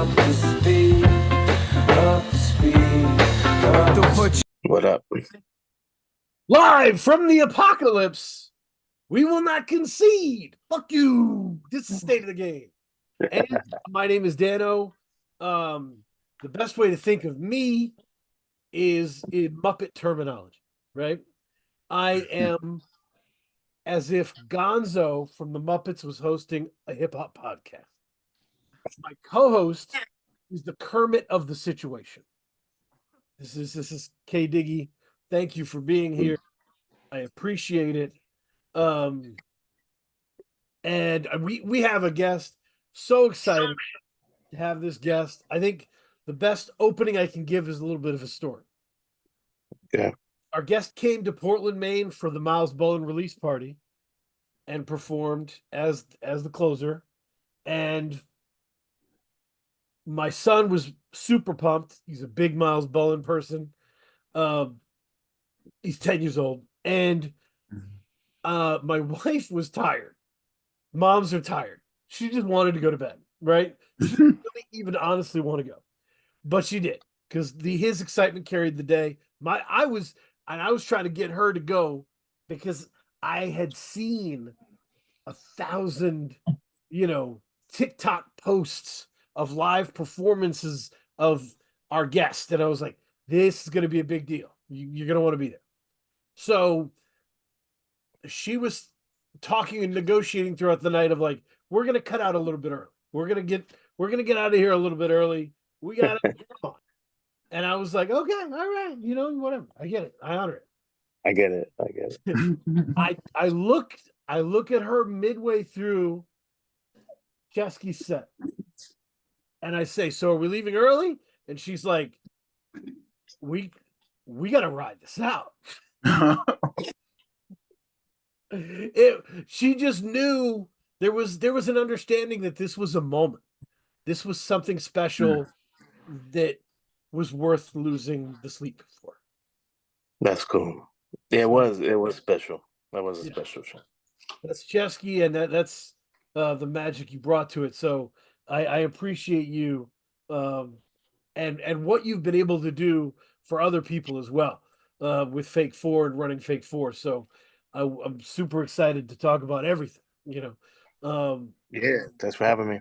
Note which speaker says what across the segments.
Speaker 1: up to speed, up to speed, up to speed.
Speaker 2: What up?
Speaker 3: Live from the apocalypse, we will not concede. Fuck you. This is the state of the game. And my name is Dano. The best way to think of me is in Muppet terminology, right? I am as if Gonzo from the Muppets was hosting a hip hop podcast. My co-host is the Kermit of the situation. This is K Diggy. Thank you for being here. I appreciate it. And we have a guest. So excited to have this guest. I think the best opening I can give is a little bit of a story.
Speaker 2: Yeah.
Speaker 3: Our guest came to Portland, Maine for the Miles Bowen release party and performed as the closer. And my son was super pumped. He's a big Miles Bowen person. He's 10 years old. And my wife was tired. Moms are tired. She just wanted to go to bed, right? She didn't really even honestly want to go, but she did because his excitement carried the day. I was trying to get her to go because I had seen 1,000, TikTok posts of live performances of our guest, and I was like, this is going to be a big deal. You're going to want to be there. So she was talking and negotiating throughout the night of like, we're gonna cut out a little bit early. We're gonna get out of here a little bit early. We got it. Come on. And I was like, okay, all right, whatever. I get it. I honor it.
Speaker 2: I get it.
Speaker 3: I look at her midway through Ceschi's set, and I say, so are we leaving early? And she's like, we gotta ride this out. She just knew there was an understanding that this was a moment. This was something special that was worth losing the sleep for.
Speaker 2: That's cool. Yeah, it was special. That was a special show.
Speaker 3: That's Ceschi, and that's the magic you brought to it. So I appreciate you and what you've been able to do for other people as well with Fake Four and running Fake Four. So I'm super excited to talk about everything,
Speaker 2: Yeah, thanks for having me.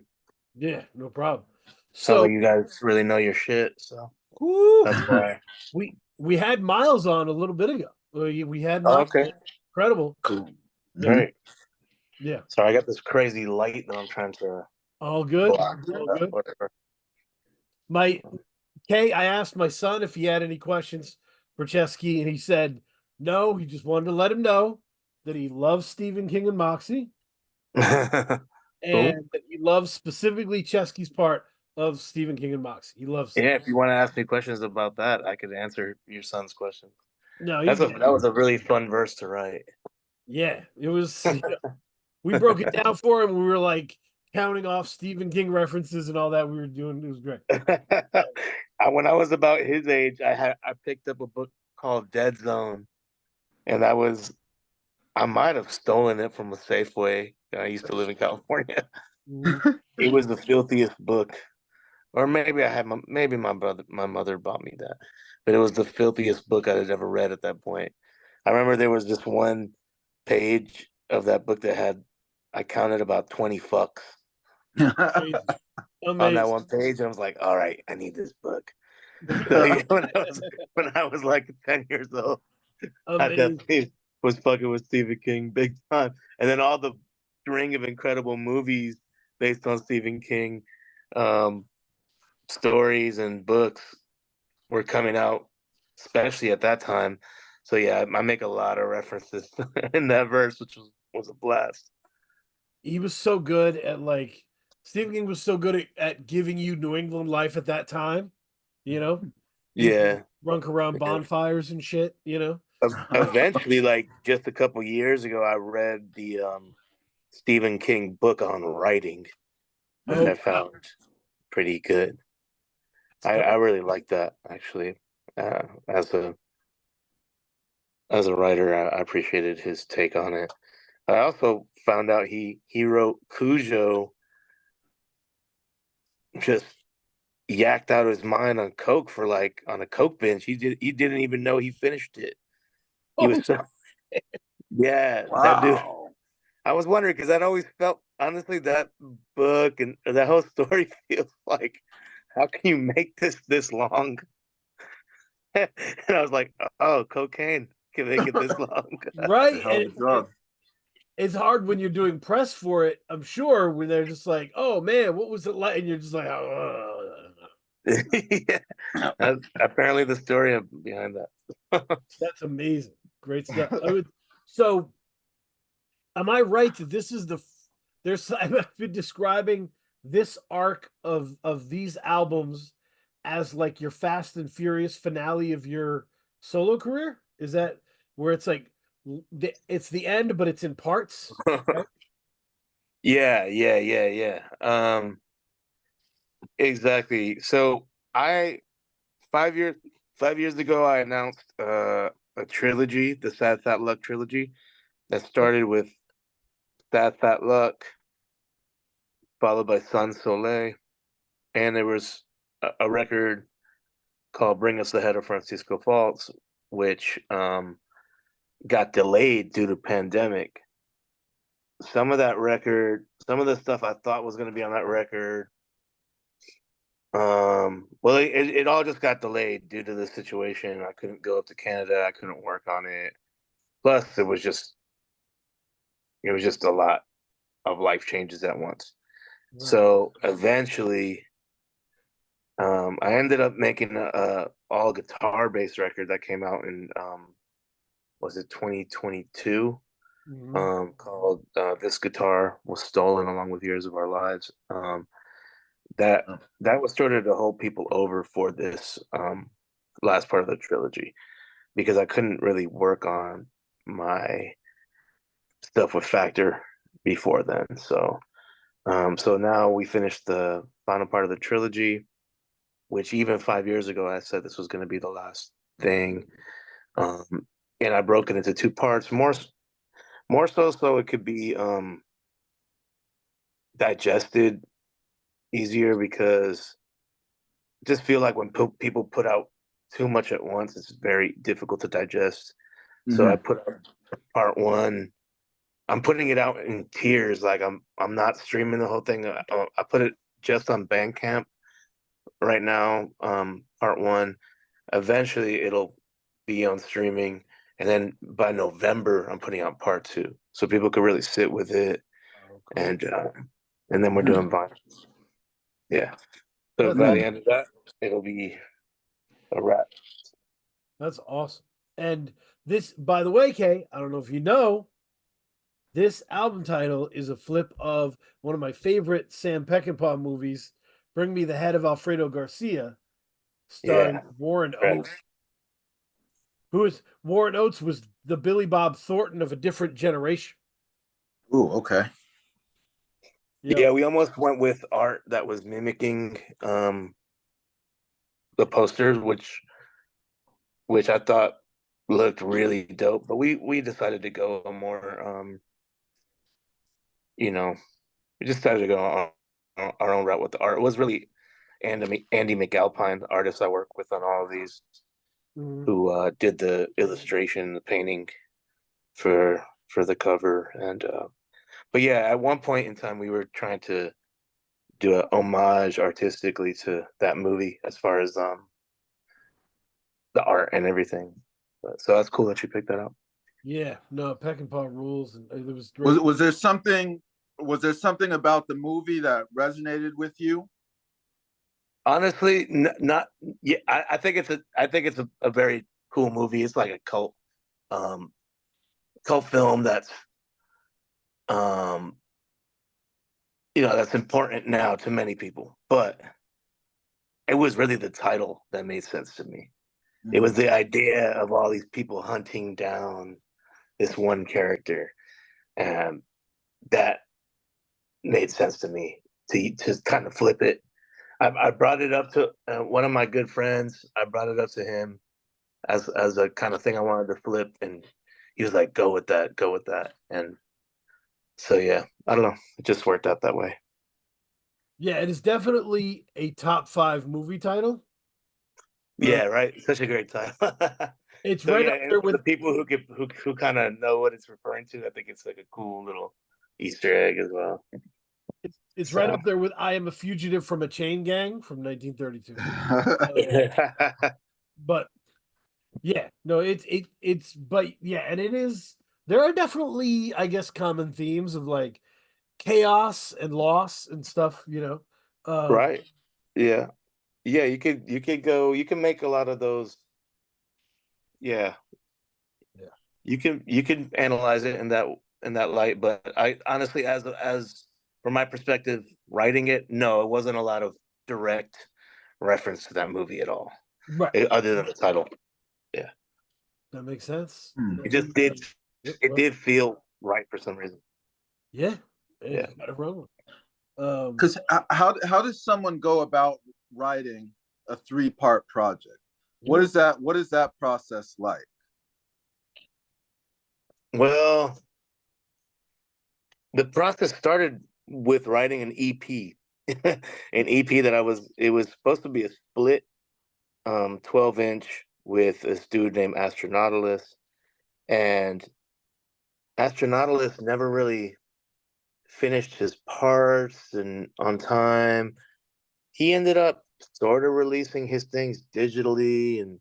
Speaker 3: Yeah, no problem.
Speaker 2: Sounds
Speaker 3: So
Speaker 2: like you guys really know your shit, so that's why.
Speaker 3: We had Miles on a little bit ago. We had Miles.
Speaker 2: Okay.
Speaker 3: Incredible.
Speaker 2: Cool. Right.
Speaker 3: Yeah.
Speaker 2: Sorry, I got this crazy light that I'm trying to
Speaker 3: All good.
Speaker 2: block.
Speaker 3: All good.
Speaker 2: Whatever.
Speaker 3: I asked my son if he had any questions for Ceschi, and he said no. He just wanted to let him know that he loves Stephen King and Moxie, and that he loves specifically Ceschi's part of Stephen King and Moxie. He loves.
Speaker 2: Yeah, if you want to ask me questions about that, I could answer your son's question.
Speaker 3: No,
Speaker 2: that was a really fun verse to write.
Speaker 3: Yeah, it was. We broke it down for him. We were like counting off Stephen King references and all that we were doing. It was great.
Speaker 2: When I was about his age, I picked up a book called Dead Zone, and I might have stolen it from a Safeway. I used to live in California. It was the filthiest book, or maybe my mother bought me that, but it was the filthiest book I had ever read at that point. I remember there was just one page of that book that had, I counted about 20 fucks on that one page. I was like, all right, I need this book. So, when I was like 10 years old, I definitely was fucking with Stephen King big time. And then all the string of incredible movies based on Stephen King stories and books were coming out, especially at that time. So yeah, I make a lot of references in that verse, which was a blast.
Speaker 3: He was so good at Stephen King was so good at giving you New England life at that time,
Speaker 2: Yeah,
Speaker 3: drunk around bonfires and shit,
Speaker 2: Eventually, like just a couple years ago, I read the Stephen King book on writing, which I found pretty good. I really like that, actually. As a writer, I appreciated his take on it. I also found out he wrote Cujo just yacked out of his mind on coke for like on a coke binge. He didn't even know he finished it. He was
Speaker 3: Oh,
Speaker 2: so yeah, that dude.
Speaker 4: Wow.
Speaker 2: I was wondering because I'd always felt honestly that book and that whole story feels like how can you make this long? And I was like, oh, cocaine can make it this long.
Speaker 4: It's a
Speaker 3: right.
Speaker 4: hell of a drug.
Speaker 3: It's hard when you're doing press for it, I'm sure, when they're just like, oh man, what was it like? And you're just like, oh,
Speaker 2: Yeah, that's apparently the story behind that.
Speaker 3: that's amazing. Great stuff. So am I right that this is there's I've been describing this arc of these albums as like your Fast and Furious finale of your solo career? Is that where it's like it's the end, but it's in parts? Right?
Speaker 2: Yeah. Exactly. So I 5 years 5 years ago I announced a trilogy, the Sad Fat Luck trilogy, that started with Sad Fat Luck, followed by Sun Soleil, and there was a record called Bring Us the Head of Francisco Falls, which got delayed due to pandemic. Some of that record, some of the stuff I thought was going to be on that record, well, it all just got delayed due to the situation. I couldn't go up to Canada. I couldn't work on it. Plus, it was just a lot of life changes at once.
Speaker 3: Right.
Speaker 2: So eventually, I ended up making a all guitar based record that came out in was it 2022? Called "This Guitar Was Stolen Along with Years of Our Lives." That that was sort of to hold people over for this last part of the trilogy because I couldn't really work on my stuff with Factor before then. So now we finished the final part of the trilogy, which even 5 years ago I said this was going to be the last thing, and I broke it into two parts, more so it could be digested easier because I just feel like when people put out too much at once, it's very difficult to digest. So I put out part one. I'm putting it out in tiers. Like I'm not streaming the whole thing. I put it just on Bandcamp right now. Part one. Eventually, it'll be on streaming, and then by November, I'm putting out part two, so people could really sit with it,
Speaker 3: Oh, cool.
Speaker 2: And then we're doing vinyl. Yeah. So
Speaker 3: That's
Speaker 2: by
Speaker 3: awesome.
Speaker 2: the end of that, it'll be a wrap.
Speaker 3: That's awesome. And this, by the way, Kay, I don't know if you know, this album title is a flip of one of my favorite Sam Peckinpah movies, Bring Me the Head of Alfredo Garcia, starring
Speaker 2: Yeah.
Speaker 3: Warren
Speaker 2: Right.
Speaker 3: Oates. Warren Oates was the Billy Bob Thornton of a different generation.
Speaker 4: Ooh, okay.
Speaker 3: You know,
Speaker 2: Yeah, we almost went with art that was mimicking the posters, which I thought looked really dope. But we decided to go a more you know, we just decided to go on our own route with the art. It was really Andy McAlpine, the artist I work with on all of these,
Speaker 3: Mhm.
Speaker 2: who did the illustration, the painting for the cover, and but yeah, at one point in time we were trying to do a homage artistically to that movie as far as the art and everything. So that's cool that you picked that up.
Speaker 3: Yeah, no, Peckinpah rules, and it was
Speaker 4: Was
Speaker 3: great.
Speaker 4: was there something about the movie that resonated with you?
Speaker 2: Honestly, not yeah. I think it's a very cool movie. It's like a um, cult film that's um, that's important now to many people. But it was really the title that made sense to me. It was the idea of all these people hunting down this one character, and that made sense to me to kind of flip it. I brought it up to one of my good friends. I brought it up to him as a kind of thing I wanted to flip, and he was like, go with that." And so yeah, I don't know, it just worked out that way.
Speaker 3: Yeah, it is definitely a top 5 movie title.
Speaker 2: Yeah, right. Such a great title.
Speaker 3: It's
Speaker 2: So
Speaker 3: right
Speaker 2: yeah,
Speaker 3: up
Speaker 2: and
Speaker 3: there
Speaker 2: for the
Speaker 3: with
Speaker 2: people who kind of know what it's referring to, I think it's like a cool little Easter egg as well.
Speaker 3: it's right
Speaker 2: So
Speaker 3: up there with I Am a Fugitive from a Chain Gang from 1932. But yeah, no, it's but yeah, and it is there are definitely, I guess, common themes of like chaos and loss and stuff, you know.
Speaker 2: right. Yeah. Yeah, you can make a lot of those. Yeah.
Speaker 3: Yeah.
Speaker 2: You can analyze it in that light, but I honestly as from my perspective writing it, no, it wasn't a lot of direct reference to that movie at all.
Speaker 3: Right.
Speaker 2: Other than the title. Yeah.
Speaker 3: That makes sense.
Speaker 2: It just did
Speaker 3: Yep,
Speaker 2: it
Speaker 3: well,
Speaker 2: did feel right for some reason.
Speaker 3: yeah,
Speaker 2: Yeah.
Speaker 3: got it wrong.
Speaker 4: Because how does someone go about writing a 3-part project? What is that? What is that process like?
Speaker 2: Well, the process started with writing an EP. An EP that it was supposed to be a split 12-inch with this dude named Astronautilus. And Astronautilus never really finished his parts and on time. He ended up sort of releasing his things digitally and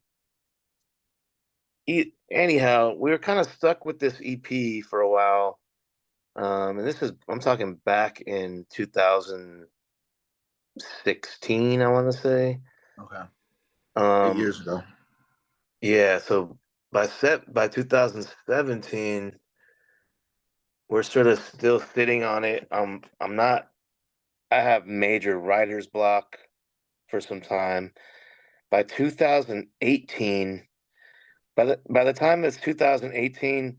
Speaker 2: anyhow, we were kind of stuck with this EP for a while. And this is I'm talking back in 2016, I want to say.
Speaker 4: Okay. 8
Speaker 2: Um,
Speaker 4: years ago.
Speaker 2: yeah, so by 2017, we're sort of still sitting on it. I'm not I have major writer's block for some time. By 2018, by the time it's 2018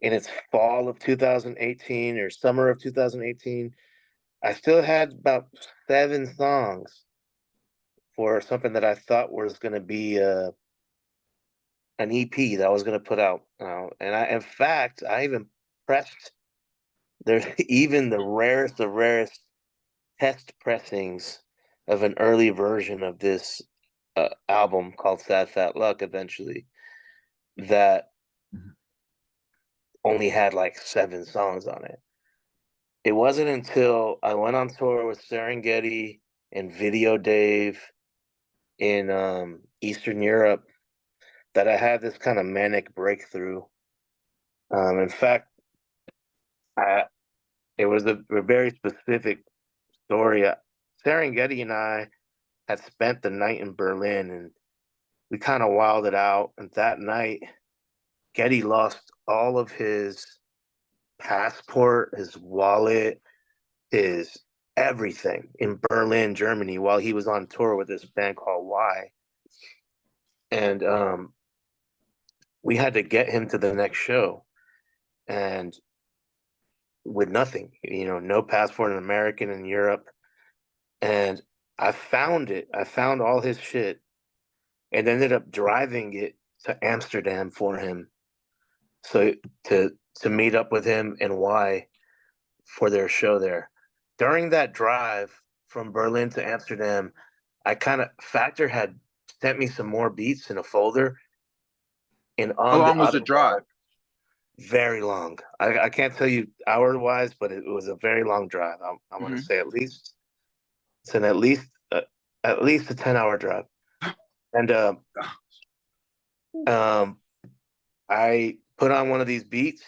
Speaker 2: and it's fall of 2018 or summer of 2018, I still had about 7 songs for something that I thought was going to be an EP that I was going to put out. And in fact, I even pressed. There's even the rarest of rarest test pressings of an early version of this album called Sad Fat Luck. Eventually, that only had like 7 songs on it. It wasn't until I went on tour with Serengeti and Video Dave in Eastern Europe that I had this kind of manic breakthrough. In fact, I, it was a very specific story. Serengeti and I had spent the night in Berlin and we kind of wilded out. And that night, Getty lost all of his passport, his wallet, his everything in Berlin, Germany, while he was on tour with this band called Y. And we had to get him to the next show. And with nothing, no passport, an American in Europe. And I found it. I found all his shit and ended up driving it to Amsterdam for him. So to meet up with him and Y for their show there. During that drive from Berlin to Amsterdam, I kind of Factor had sent me some more beats in a folder. And
Speaker 4: How
Speaker 2: on the
Speaker 4: long was the
Speaker 2: other
Speaker 4: drive?
Speaker 2: very long. I can't tell you hour wise, but it was a very long drive. I want to say it's at least a 10-hour drive. And I put on one of these beats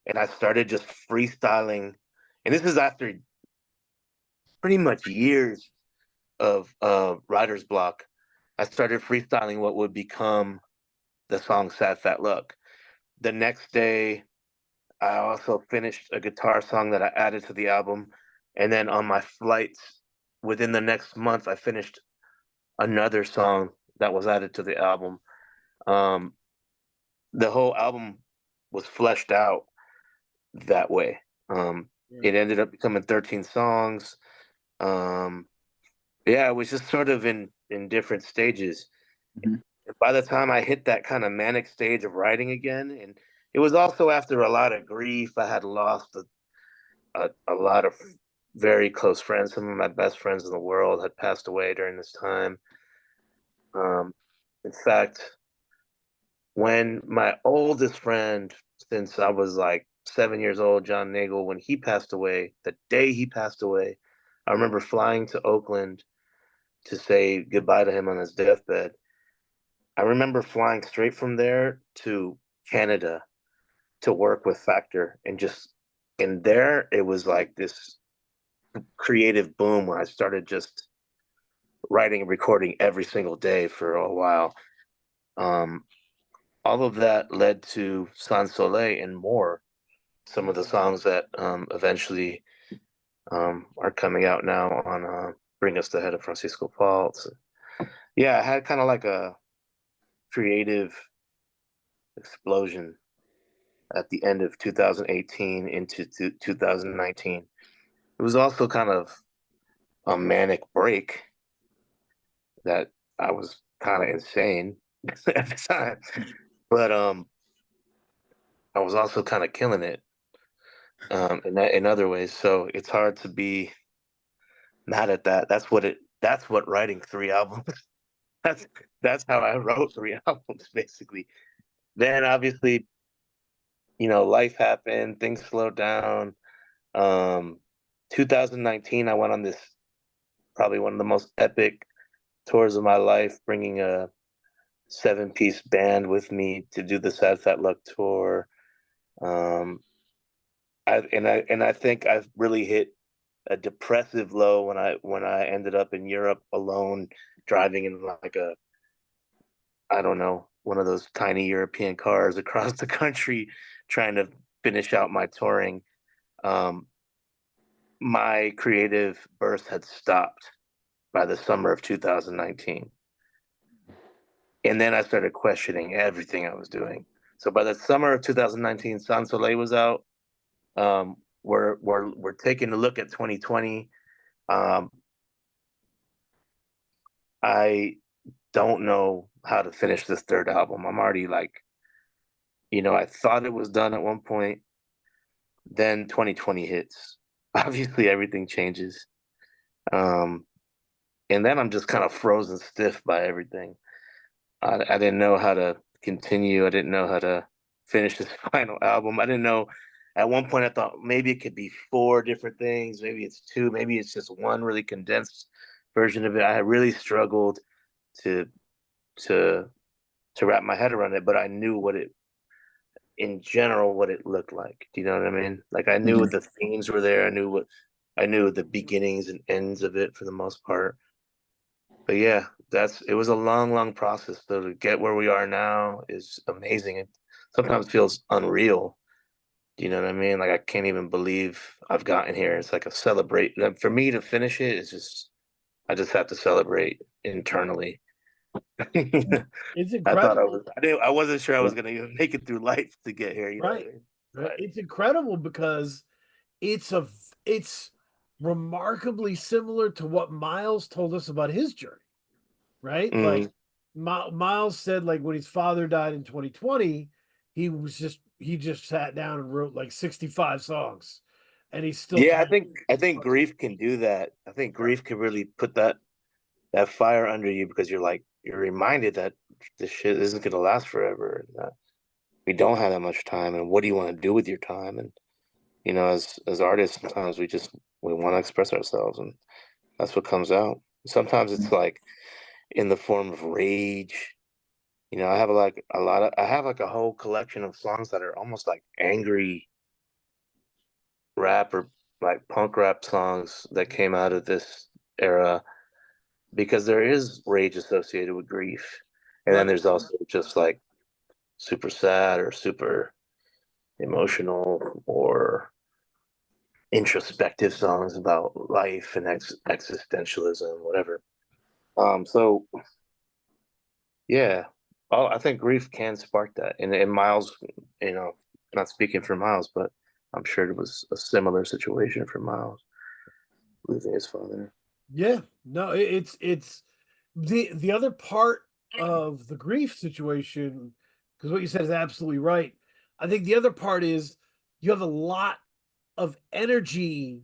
Speaker 2: and I started just freestyling. And this is after pretty much years of writer's block. I started freestyling what would become the song Sad Fat Luck. The next day, I also finished a guitar song that I added to the album. And then on my flights within the next month, I finished another song that was added to the album. Um, the whole album was fleshed out that way. It ended up becoming 13 songs. Um, yeah, it was just sort of in different stages.
Speaker 4: Mhm.
Speaker 2: By the time I hit that kind of manic stage of writing again, and it was also after a lot of grief. I had lost a lot of very close friends, some of my best friends in the world, had passed away during this time. In fact, when my oldest friend, since I was like 7 years old, John Nagel, when he passed away, the day he passed away, I remember flying to Oakland to say goodbye to him on his deathbed. I remember flying straight from there to Canada to work with Factor, and just in there, it was like this creative boom where I started just writing and recording every single day for a while. All of that led to Sans Soleil and more. Some of the songs that eventually are coming out now on Bring Us the Head of Francisco Falls. Yeah, I had kind of like a creative explosion at the end of 2018 into 2019. It was also kind of a manic break that I was kind of insane at the time, but I was also kind of killing it in other ways. So it's hard to be mad at that. That's what writing 3 albums. That's that's how I wrote 3 albums basically. Then obviously, life happened, things slowed down. Um 2019 I went on this, probably one of the most epic tours of my life, bringing a 7-piece band with me to do the Sad Fat Luck tour. Um I think I've really hit a depressive low when I ended up in Europe alone, driving in like a, I don't know, one of those tiny European cars across the country, trying to finish out my touring. Um, my creative burst had stopped by the summer of 2019. And then I started questioning everything I was doing. So by the summer of 2019, Sans Soleil was out. We're taking a look at 2020. Um, I don't know how to finish this third album. I'm already like, I thought it was done at one point. Then 2020 hits. Obviously, everything changes. Um, and then I'm just kind of frozen stiff by everything. I didn't know how to continue. I didn't know how to finish this final album. I didn't know. At one point, I thought maybe it could be 4 different things. Maybe it's 2. Maybe it's just one really condensed version of it. I really struggled to to to wrap my head around it, but I knew in general, what it looked like. Do you know what I mean? Like I knew what the themes were there. I knew the beginnings and ends of it for the most part. But yeah, it was a long, long process though. To get where we are now is amazing. It sometimes feels unreal. Do you know what I mean? Like I can't even believe I've gotten here. It's like a celebrate. Like, for me to finish it is just, I just have to celebrate internally.
Speaker 3: It's
Speaker 2: I thought
Speaker 3: incredible.
Speaker 2: I wasn't sure I was gonna even make it through life to get here. You know what I
Speaker 3: Right.
Speaker 2: mean?
Speaker 3: Right.
Speaker 2: But
Speaker 3: It's incredible because it's remarkably similar to what Miles told us about his journey, right? Like
Speaker 2: mm,
Speaker 3: Miles said, like when his father died in 2020, he just sat down and wrote like 65 songs, and he's still
Speaker 2: yeah,
Speaker 3: talking.
Speaker 2: I think grief can do that. I think grief can really put that fire under you, because you're reminded that this shit isn't gonna last forever, and that we don't have that much time. And what do you want to do with your time? And as artists, sometimes we want to express ourselves, and that's what comes out. Sometimes it's like in the form of rage. I have like I have like a whole collection of songs that are almost like angry rap, or like punk rap songs that came out of this era, because there is rage associated with grief. And then
Speaker 3: Right.
Speaker 2: there's also just like super sad or super emotional or introspective songs about life and existentialism, whatever. So yeah, I think grief can spark that. And Miles, you know, not speaking for Miles, but I'm sure it was a similar situation for Miles losing his father.
Speaker 3: Yeah. No, it's the other part of the grief situation, because what you said is absolutely right. I think the other part is you have a lot of energy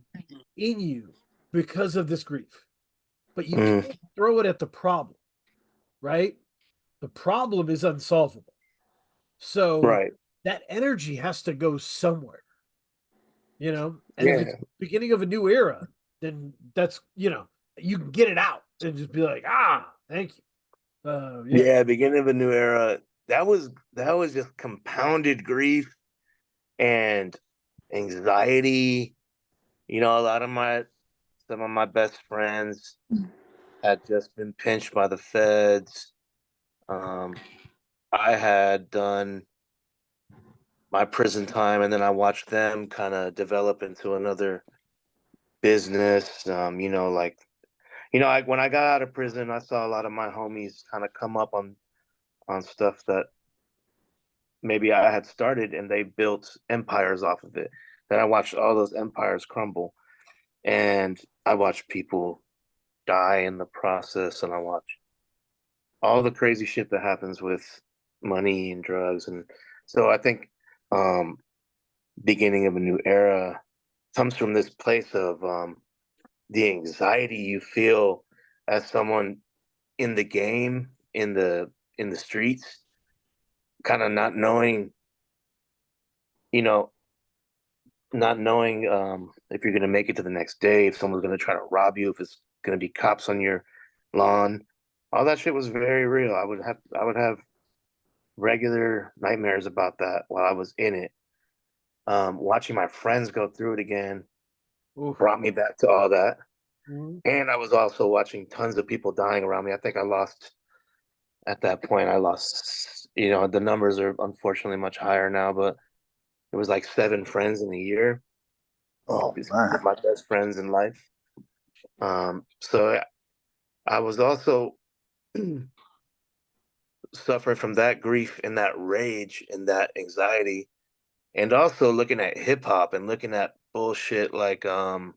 Speaker 3: in you because of this grief, but you
Speaker 2: Mm,
Speaker 3: can't throw it at the problem, right? The problem is unsolvable. So
Speaker 2: right.
Speaker 3: that energy has to go somewhere, And if it's
Speaker 2: Yeah.
Speaker 3: beginning of a new era, then that's, you can get it out and just be like, thank you. Yeah.
Speaker 2: Yeah. Beginning of a new era. That was just compounded grief and anxiety. A lot of some of my best friends had just been pinched by the feds. Um, I had done my prison time, and then I watched them kind of develop into another business. When I got out of prison, I saw a lot of my homies kind of come up on stuff that maybe I had started, and they built empires off of it. Then I watched all those empires crumble, and I watched people die in the process, and I watched all the crazy shit that happens with money and drugs. And so I think um beginning of a new era comes from this place of the anxiety you feel as someone in the game, in the streets, kind of you know not knowing if you're going to make it to the next day, if someone's going to try to rob you, if it's going to be cops on your lawn. All that shit was very real. I would have regular nightmares about that while I was in it. Watching my friends go through it again
Speaker 3: Oof.
Speaker 2: brought me back to all that.
Speaker 3: Mhm.
Speaker 2: And I was also watching tons of people dying around me. I think at that point, the numbers are unfortunately much higher now, but it was like 7 friends in a year.
Speaker 4: Oh
Speaker 2: These
Speaker 4: man.
Speaker 2: are my best friends in life. So I was also suffering from that grief and that rage and that anxiety, and also looking at hip hop and looking at bullshit like fucking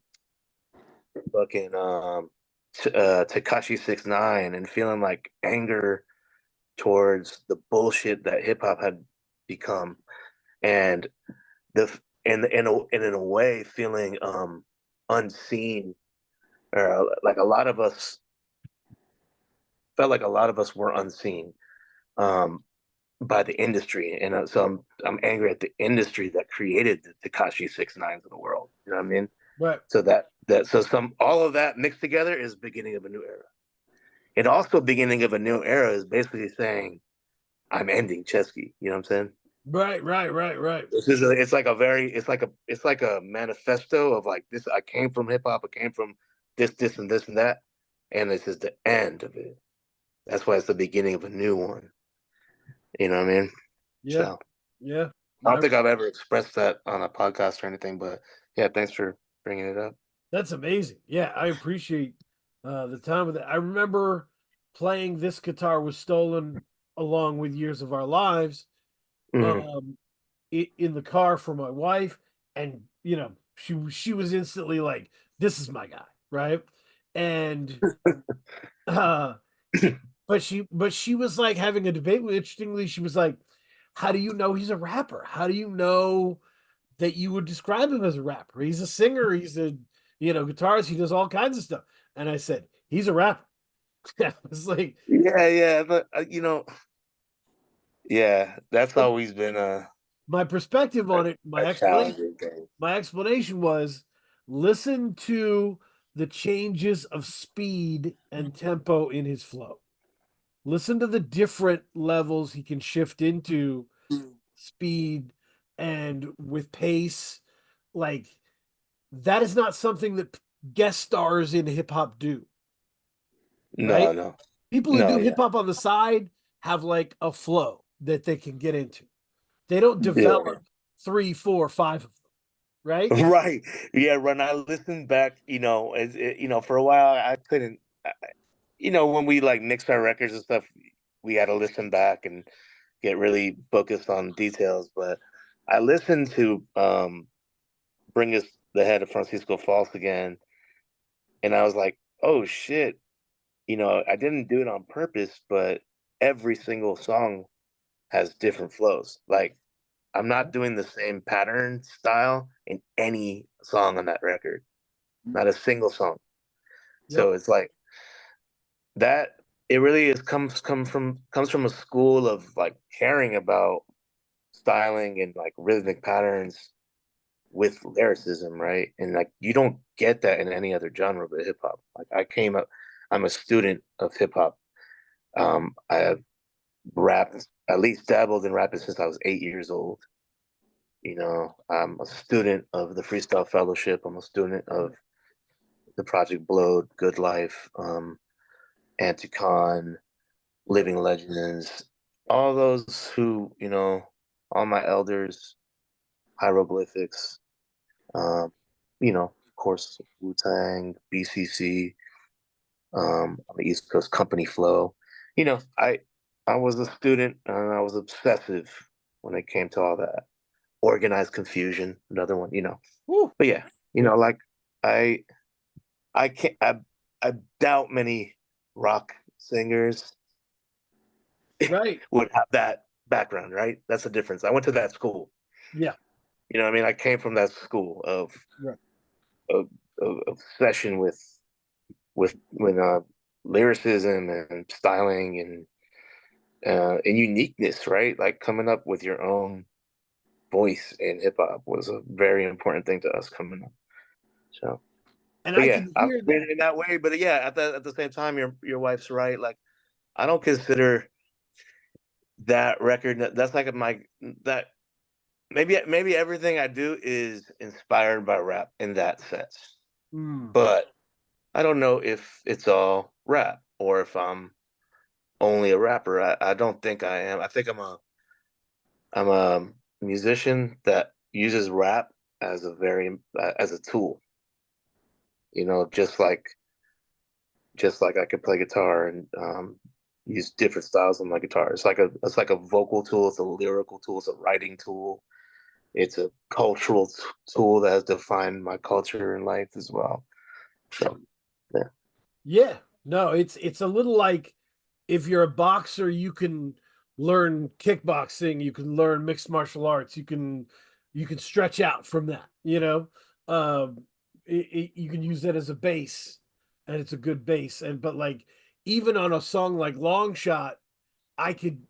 Speaker 2: Tekashi 6ix9ine, and feeling like anger towards the bullshit that hip hop had become, and the and in a way feeling unseen, or like a lot of us felt like a lot of us were unseen um by the industry. And so I'm angry at the industry that created the Tekashi 6ix9ines of the world. You know what I mean?
Speaker 3: Right.
Speaker 2: So some all of that mixed together is beginning of a new era. And also beginning of a new era is basically saying I'm ending Chesky. You know what I'm saying?
Speaker 3: Right, right, right, right.
Speaker 2: It's like a manifesto of like this. I came from hip hop. I came from this, and this, and that, and this is the end of it. That's why it's the beginning of a new one. You know what I mean?
Speaker 3: Yeah,
Speaker 2: So
Speaker 3: yeah.
Speaker 2: I don't think I've ever expressed that on a podcast or anything, but yeah, thanks for bringing it up.
Speaker 3: That's amazing. Yeah, I appreciate the time of that. I remember playing This Guitar Was Stolen along with Years of Our Lives
Speaker 2: Mhm.
Speaker 3: um, in the car for my wife, and she was instantly like, "This is my guy," right? And uh, but she was like having a debate. Interestingly, she was like, "How do you know he's a rapper? How do you know that you would describe him as a rapper? He's a singer. He's a guitarist. He does all kinds of stuff." And I said, "He's a rapper." I was like,
Speaker 2: Yeah, but yeah, that's always been
Speaker 3: my perspective on it,
Speaker 2: a challenging thing.
Speaker 3: my explanation was listen to the changes of speed and tempo in his flow. Listen to the different levels he can shift into speed and with pace. Like that is not something that guest stars in hip hop do,
Speaker 2: No,
Speaker 3: right?
Speaker 2: no,
Speaker 3: People who
Speaker 2: no,
Speaker 3: do hip
Speaker 2: yeah,
Speaker 3: hop on the side have like a flow that they can get into. They don't
Speaker 2: yeah.
Speaker 3: develop three, four, five of them, right?
Speaker 2: Right. Yeah, when I listened back, for a while I couldn't, when we like mixed our records and stuff, we had to listen back and get really focused on details. But I listened to Bring Us the Head of Francisco Falls again, and I was like, oh shit, I didn't do it on purpose, but every single song has different flows. Like I'm not doing the same pattern style in any song on that record. Not a single song. So
Speaker 3: Yep.
Speaker 2: it's like that. It really is comes from a school of like caring about styling and like rhythmic patterns with lyricism, right? And like you don't get that in any other genre but hip hop. Like I'm a student of hip hop. I have rapped, at least dabbled in rapping since I was 8 years old. You know, I'm a student of the Freestyle Fellowship. I'm a student of the Project Blowed, Good Life, Anticon, Living Legends, all those who, you know, all my elders, hieroglyphics, you know, of course, Wu-Tang, BCC, on the East Coast, Company Flow. You know, I was a student and I was obsessive when it came to all that. Organized Confusion, another one, you know.
Speaker 3: Woo.
Speaker 2: But yeah, you know, like I I can't I doubt many rock singers
Speaker 3: Right.
Speaker 2: would have that background, right? That's the difference. I went to that school.
Speaker 3: Yeah.
Speaker 2: You know what I mean? I came from that school
Speaker 3: Right.
Speaker 2: of obsession with lyricism and styling and uniqueness, right? Like coming up with your own voice in hip hop was a very important thing to us coming up. So,
Speaker 3: And
Speaker 2: but
Speaker 3: I
Speaker 2: yeah,
Speaker 3: can
Speaker 2: I've
Speaker 3: hear
Speaker 2: been
Speaker 3: that.
Speaker 2: in that way. But yeah, at the same time, your wife's right. Like, I don't consider that record. That's like my that maybe everything I do is inspired by rap in that sense.
Speaker 3: Mm.
Speaker 2: But I don't know if it's all rap or if I'm only a rapper. I don't think I am. I think I'm a musician that uses rap as as a tool. You know, just like I could play guitar and use different styles on my guitar. It's like a vocal tool. It's a lyrical tool. It's a writing tool. It's a cultural tool that has defined my culture and life as well. So yeah,
Speaker 3: Yeah. No, it's a little like if you're a boxer, you can learn kickboxing, you can learn mixed martial arts, you can stretch out from that, you know. You can use that as a base, and it's a good base. And but like even on a song like Long Shot, I could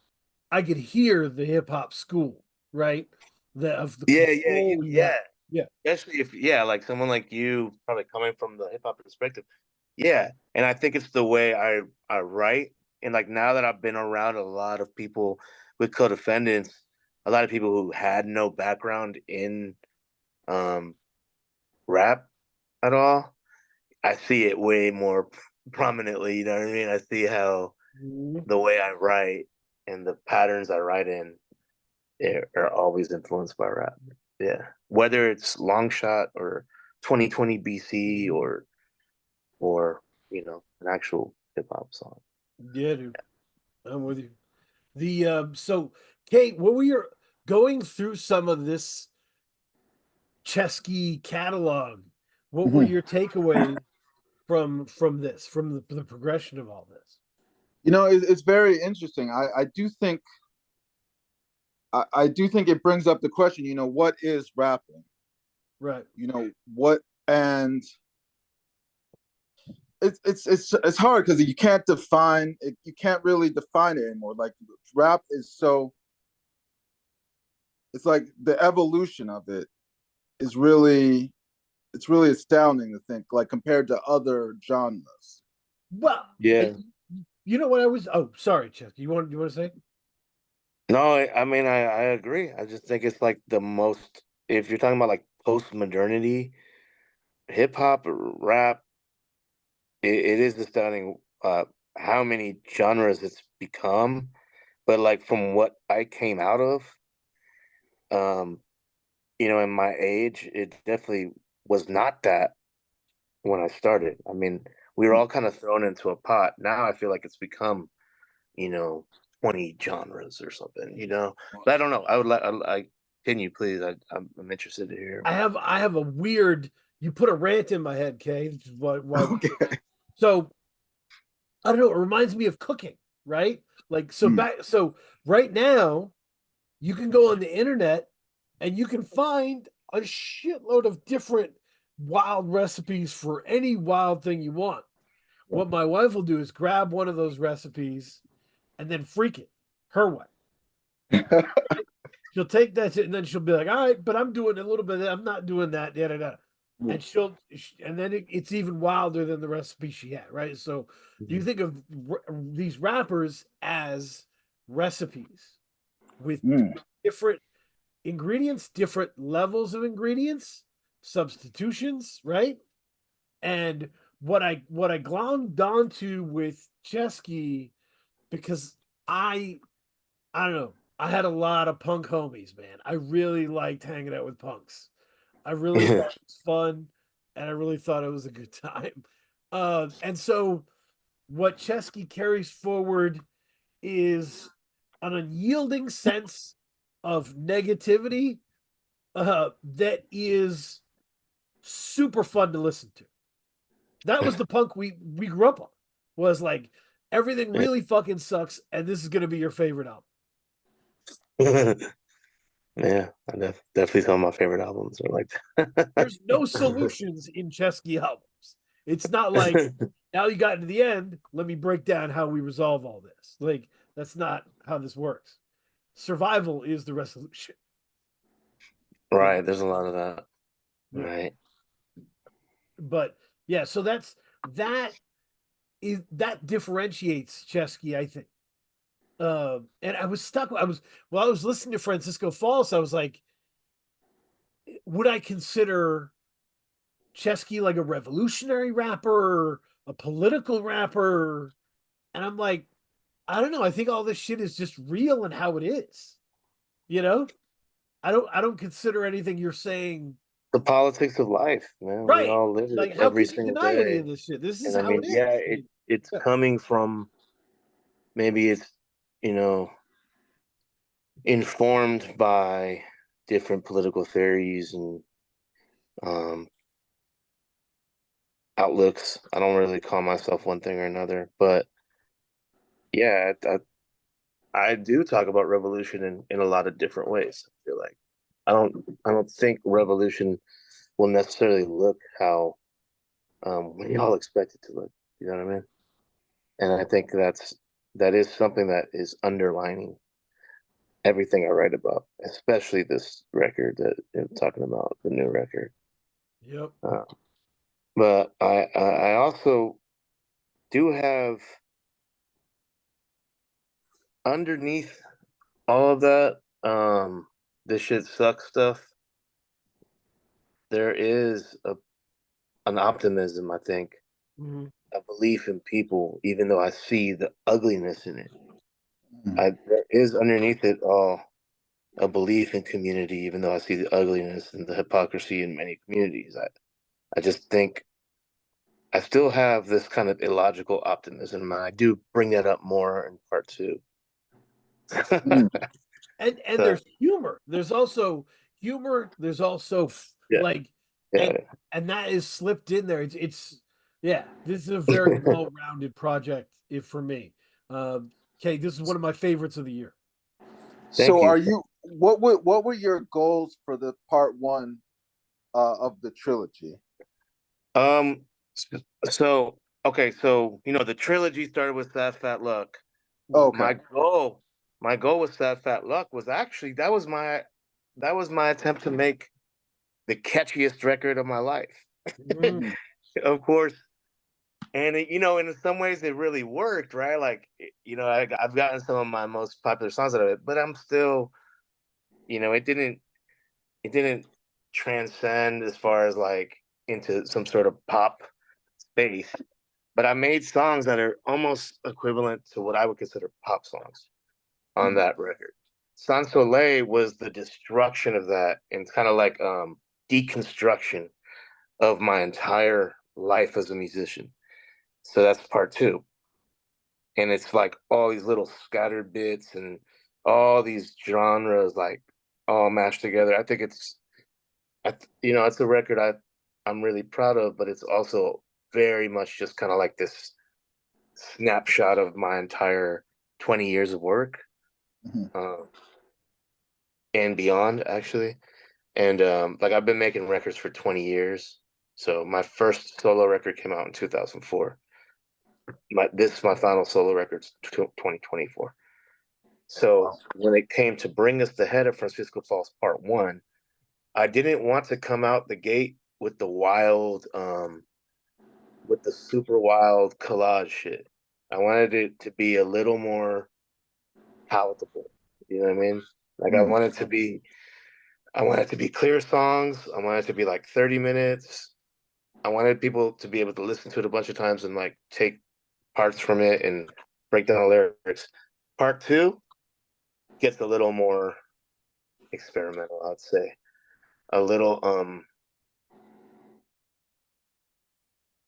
Speaker 3: I could hear the hip hop school, right? The of the control you
Speaker 2: yeah.
Speaker 3: have. Yeah.
Speaker 2: Especially if like someone like you, probably coming from the hip hop perspective. Yeah, and I think it's the way I write. And like now that I've been around a lot of people with co-defendants, a lot of people who had no background in um rap at all, I see it way more prominently. You know what I mean? I see how
Speaker 3: Mhm.
Speaker 2: the way I write and the patterns I write in are always influenced by rap. Yeah, whether it's Long Shot or 2020 BC or an actual hip hop song.
Speaker 3: Yeah, dude. I'm with you. The so Kate, what were your going through some of this Chesky catalog? What were
Speaker 4: Mhm.
Speaker 3: your takeaways from the progression of all this?
Speaker 4: You know, it's very interesting. I do think it brings up the question, you know, what is rapping?
Speaker 3: Right.
Speaker 4: You know, what and it's hard because you can't define it, you can't really define it anymore. Like rap is so it's like the evolution of it is really it's really astounding to think like compared to other genres.
Speaker 3: Well,
Speaker 2: Yeah.
Speaker 3: you know what I was? Oh, sorry, Chesky. You want to say?
Speaker 2: No, I mean I agree. I just think it's like the most, if you're talking about like post modernity, hip hop, rap, it is astounding how many genres it's become. But like from what I came out of, um, in my age, it definitely was not that when I started. I mean, we were all kind of thrown into a pot. Now I feel like it's become, you know, 20 genres or something, you know. But I don't know. I would like, continue, please. I'm interested to hear.
Speaker 3: I have a weird. You put a rant in my head, Kay. Which is why.
Speaker 4: Okay.
Speaker 3: So I don't know. It reminds me of cooking, right? Like so
Speaker 4: Mm.
Speaker 3: back. So right now, you can go on the internet And you can find a shitload of different wild recipes for any wild thing you want. What my wife will do is grab one of those recipes and then freak it her way. She'll take that and then she'll be like, all right, but I'm doing a little bit of that. I'm not doing that. Da, da, da. And and then it's even wilder than the recipe she had, right? So you think of these wrappers as recipes with different ingredients, different levels of ingredients, substitutions, right? And what I glommed onto with Ceschi, because I don't know, I had a lot of punk homies, man. I really liked hanging out with punks. I really thought it was fun, and I really thought it was a good time. And so what Ceschi carries forward is an unyielding sense of negativity that is super fun to listen to. That was the punk we grew up on. Was like everything really fucking sucks, and this is gonna be your favorite album.
Speaker 2: Yeah, definitely some of my favorite albums are like that.
Speaker 3: There's no solutions in Chesky albums. It's not like now you got to the end. Let me break down how we resolve all this. Like that's not how this works. Survival is the resolution.
Speaker 2: Right, there's a lot of that.
Speaker 3: Yeah.
Speaker 2: Right.
Speaker 3: But yeah, so that differentiates Chesky, I think. And I was stuck. I was listening to Francisco Falls. I was like, would I consider Chesky like a revolutionary rapper, a political rapper? And I'm like, I don't know. I think all this shit is just real and how it is. You know, I don't consider anything you're saying
Speaker 2: The politics of life, man. We
Speaker 3: right.
Speaker 2: all live it
Speaker 3: Like, how
Speaker 2: every
Speaker 3: can you
Speaker 2: single
Speaker 3: deny any
Speaker 2: day.
Speaker 3: of this shit? This is
Speaker 2: And I
Speaker 3: how
Speaker 2: mean,
Speaker 3: it is.
Speaker 2: yeah, it's coming from, maybe it's, informed by different political theories and outlooks. I don't really call myself one thing or another, but yeah, I do talk about revolution in a lot of different ways. I feel like I don't think revolution will necessarily look how we all expect it to look. You know what I mean? And I think that is something that is underlining everything I write about, especially this record that I'm talking about, the new record.
Speaker 3: Yep.
Speaker 2: But I also do have, underneath all of that, this shit sucks stuff. There is an optimism, I think,
Speaker 3: Mm-hmm.
Speaker 2: a belief in people, even though I see the ugliness in it. There is underneath it all a belief in community, even though I see the ugliness and the hypocrisy in many communities. I just think I still have this kind of illogical optimism, and I do bring that up more in part two.
Speaker 3: And
Speaker 2: So,
Speaker 3: there's humor. There's also humor. There's also
Speaker 2: yeah,
Speaker 3: like
Speaker 2: yeah.
Speaker 3: and that is slipped in there. It's yeah. This is a very well-rounded project. If for me, okay, this is one of my favorites of the year.
Speaker 2: Thank
Speaker 4: So,
Speaker 2: you.
Speaker 4: what were your goals for the part one of the trilogy?
Speaker 2: So okay, so the trilogy started with Sad Fat Luck.
Speaker 4: Okay.
Speaker 2: My goal with Sad Fat Luck was actually that was my attempt to make the catchiest record of my life.
Speaker 3: Mm.
Speaker 2: Of course. And in some ways it really worked, right? Like, I've gotten some of my most popular songs out of it, but I'm still, it didn't transcend as far as like into some sort of pop space. But I made songs that are almost equivalent to what I would consider pop songs on that record. Sans Soleil was the destruction of that, and kind of like deconstruction of my entire life as a musician. So that's part two. And it's like all these little scattered bits and all these genres like all mashed together. I think it's a record I'm really proud of, but it's also very much just kind of like this snapshot of my entire 20 years of work, and beyond, actually. And like I've been making records for 20 years. So my first solo record came out in 2004. This is my final solo record, 2024. So when it came to Bring Us the Head of Francisco Falls Part 1, I didn't want to come out the gate with the super wild collage shit. I wanted it to be a little more palatable. You know what I mean? Like I wanted to be clear songs. I wanted it to be like 30 minutes. I wanted people to be able to listen to it a bunch of times and like take parts from it and break down the lyrics. Part 2 gets a little more experimental, I'd say. A little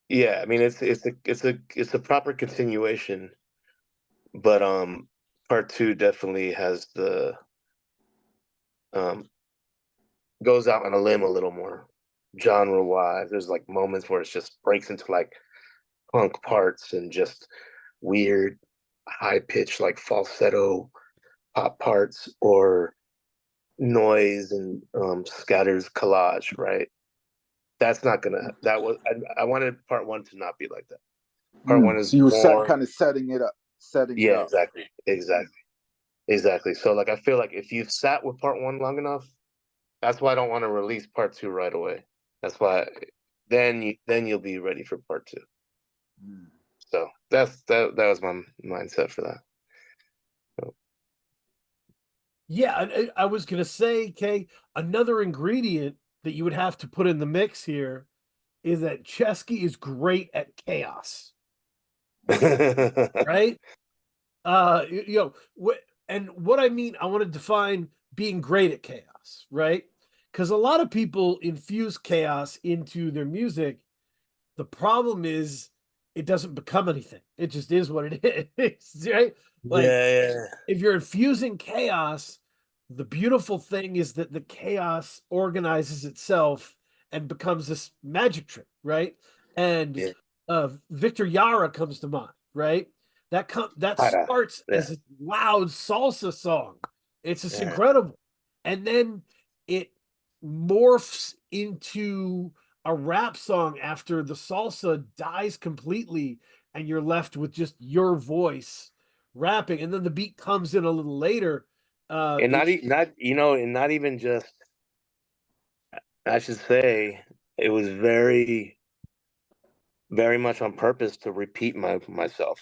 Speaker 2: yeah, I mean it's a proper continuation, but part 2 definitely has the um goes out on a limb a little more genre wise. There's like moments where it just breaks into like punk parts and just weird high pitched like falsetto pop parts or noise and scatters collage, right? That's not gonna that was I wanted part 1 to not be like that. Part 1 is
Speaker 4: So you were
Speaker 2: more
Speaker 4: kind of setting it
Speaker 2: yeah,
Speaker 4: up.
Speaker 2: exactly. So like I feel like if you've sat with part 1 long enough, that's why I don't want to release part 2 right away. That's why then you'll be ready for part 2. So that was my mindset for that. So.
Speaker 3: Yeah, I was gonna say, Kay, another ingredient that you would have to put in the mix here is that Ceschi is great at chaos, right? And what I mean, I want to define being great at chaos, right? Because a lot of people infuse chaos into their music. The problem is it doesn't become anything. It just is what it is, right? Like
Speaker 2: Yeah.
Speaker 3: if you're infusing chaos, the beautiful thing is that the chaos organizes itself and becomes this magic trick, right? And
Speaker 2: Yeah.
Speaker 3: Victor Yara comes to mind, right? That starts
Speaker 2: Yeah.
Speaker 3: as a loud salsa song. It's just
Speaker 2: Yeah.
Speaker 3: incredible. And then it morphs into a rap song after the salsa dies completely and you're left with just your voice rapping, and then the beat comes in a little later.
Speaker 2: And not even just I should say it was very very much on purpose to repeat myself,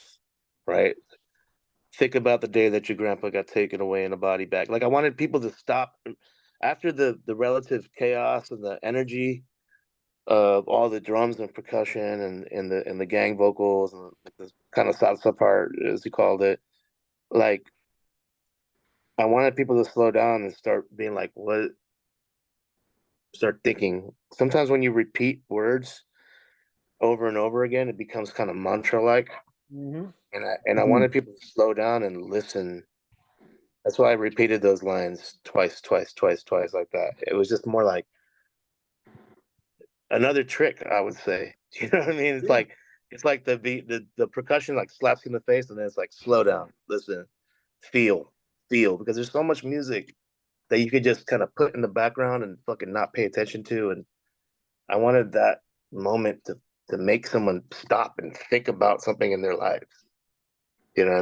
Speaker 2: right? Think about the day that your grandpa got taken away in a body bag. Like I wanted people to stop after the relative chaos and the energy of all the drums and percussion and the gang vocals and the kind of salsa part as he called it. Like I wanted people to slow down and start being like, what? Start thinking. Sometimes when you repeat words over and over again, it becomes kind of mantra like.
Speaker 3: Mm-hmm.
Speaker 2: And I wanted people to slow down and listen. That's why I repeated those lines twice like that. It was just more like another trick, I would say. You know what I mean? It's like the beat, the percussion like slaps you in the face, and then it's like slow down, listen, feel, because there's so much music that you could just kind of put in the background and fucking not pay attention to. And I wanted that moment to make someone stop and think about something in their lives. You know what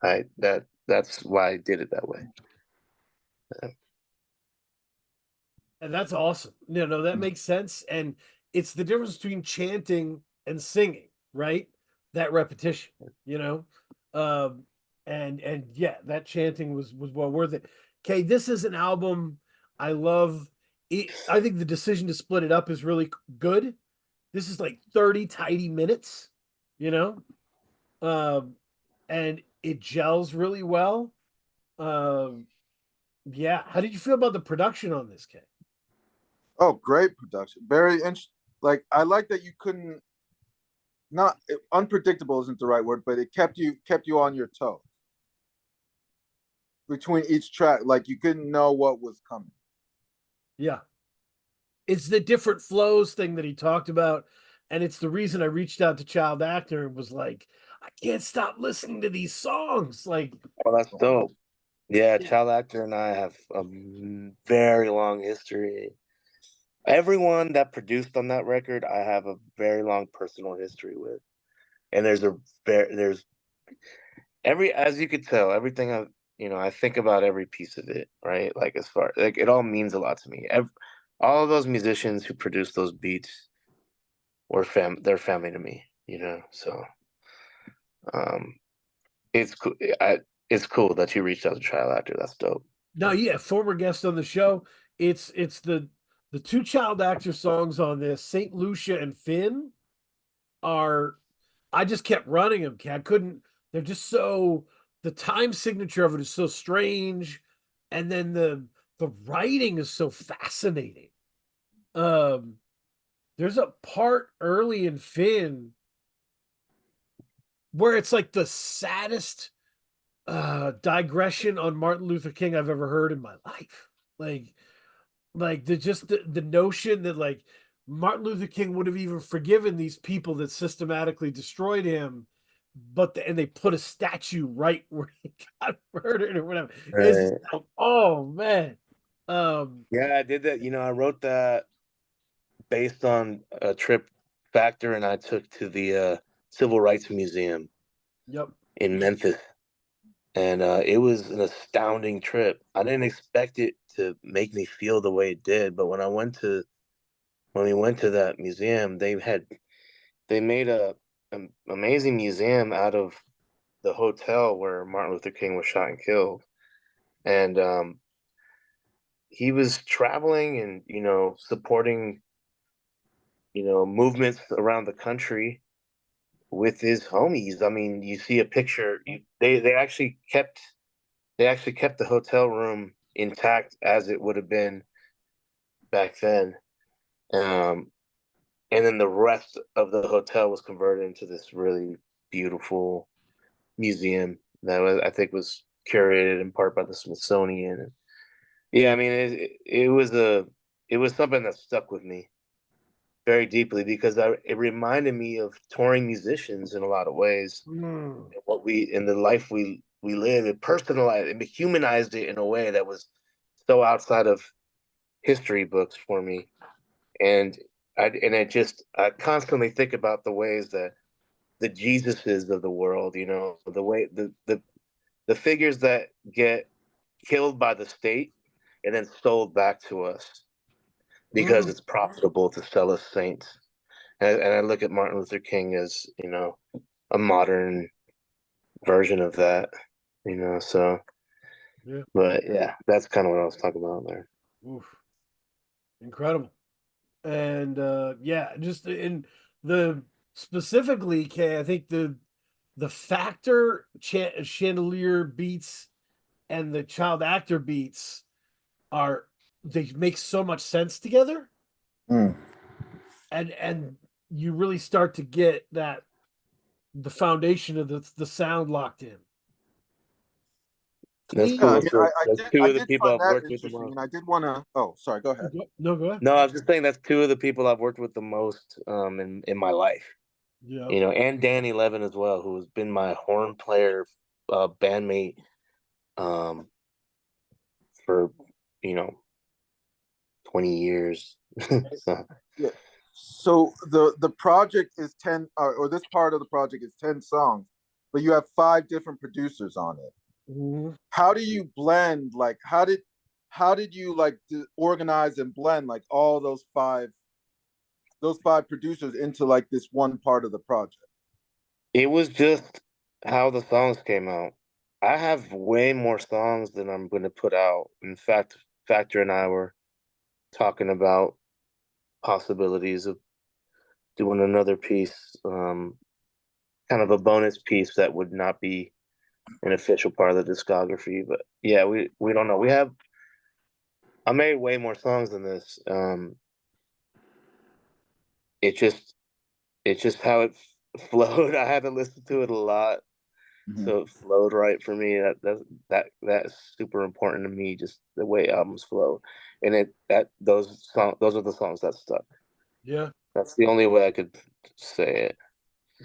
Speaker 2: I mean? That's why I did it that way.
Speaker 3: And that's awesome. No, that makes sense. And it's the difference between chanting and singing, right? That repetition, you know? Um, and yeah, that chanting was well worth it. Okay, this is an album I love. I think the decision to split it up is really good. This is like 30 tidy minutes, you know? Um, and it gels really well. Um, yeah. How did you feel about the production on this, kid?
Speaker 4: Oh, great production. Very interesting. Like I like that you couldn't not unpredictable isn't the right word, but it kept you on your toes between each track. Like you couldn't know what was coming.
Speaker 3: Yeah. It's the different flows thing that he talked about. And it's the reason I reached out to Child Actor and was like, I can't stop listening to these songs. Like,
Speaker 2: Well, that's dope. Yeah, child actor and I have a very long history. Everyone that produced on that record, I have a very long personal history with. And there's as you could tell, everything I think about every piece of it, right? Like as far like it all means a lot to me. All of those musicians who produced those beats they're family to me, So um it's cool. It's cool that you reached out to child actor. That's dope.
Speaker 3: No, yeah, former guest on the show. It's the two child actor songs on this, Saint Lucia and Finn, are I just kept running them. I couldn't. They're just so the time signature of it is so strange, and then the writing is so fascinating. Um, there's a part early in Finn where it's like the saddest digression on Martin Luther King I've ever heard in my life. Like the notion that like Martin Luther King would have even forgiven these people that systematically destroyed him, and they put a statue right where he got murdered or whatever. It's just
Speaker 2: Right.
Speaker 3: like, oh man.
Speaker 2: Yeah, I did that. I wrote that based on a trip Factor and I took to the Civil Rights Museum
Speaker 3: Yep.
Speaker 2: in Memphis. And it was an astounding trip. I didn't expect it to make me feel the way it did, but when we went to that museum, they made an amazing museum out of the hotel where Martin Luther King was shot and killed. And he was traveling and supporting movements around the country with his homies. I mean, you see a picture. They actually kept the hotel room intact as it would have been back then. Um, and then the rest of the hotel was converted into this really beautiful museum that I think was curated in part by the Smithsonian. Yeah, I mean, it was something that stuck with me very deeply because it reminded me of touring musicians in a lot of ways.
Speaker 3: Mm.
Speaker 2: What we in the life we live, it personalized, it humanized it in a way that was so outside of history books for me. And I constantly think about the ways that the Jesuses of the world, the way the figures that get killed by the state and then sold back to us because
Speaker 3: Mm.
Speaker 2: it's profitable to sell us saints. And I look at Martin Luther King as, a modern version of that, so,
Speaker 3: Yeah.
Speaker 2: but yeah, that's kind of what I was talking about there.
Speaker 3: Oof. Incredible. And yeah, just in the specifically, Kay, I think the factor chandelier beats and the child actor beats are they make so much sense together,
Speaker 4: Mm.
Speaker 3: and you really start to get that the foundation of the sound locked in.
Speaker 2: That's
Speaker 4: Yeah, I
Speaker 2: cool.
Speaker 3: Clean.
Speaker 4: mean,
Speaker 2: So that's two
Speaker 4: I
Speaker 2: of the
Speaker 4: did
Speaker 2: people
Speaker 4: find
Speaker 2: I've
Speaker 4: that
Speaker 2: worked with the
Speaker 4: interesting,
Speaker 2: most.
Speaker 4: and I did want to. Oh, sorry. Go ahead.
Speaker 3: No, go ahead.
Speaker 2: No, I was just saying that's two of the people I've worked with the most in my life.
Speaker 3: Yeah.
Speaker 2: And Danny Levin as well, who has been my horn player, bandmate, um, for you know 20 years. So,
Speaker 4: Yeah. So the project is 10, or this part of the project is 10 songs, but you have 5 different producers on it.
Speaker 3: Mhm.
Speaker 4: How do you blend? Like, how did you like organize and blend like all those five producers into like this one part of the project?
Speaker 2: it was just how the songs came out. I have way more songs than I'm going to put out. In fact, Factor and I were talking about possibilities of doing another piece, kind of a bonus piece that would not be an official part of the discography. But yeah, we don't know. I made way more songs than this. It just it's just how it flowed. I had to listen to it a lot,
Speaker 4: Mhm.
Speaker 2: so it flowed right for me. That's super important to me. Just the way albums flow, and those are the songs that stuck.
Speaker 3: Yeah.
Speaker 2: That's the only way I could say it.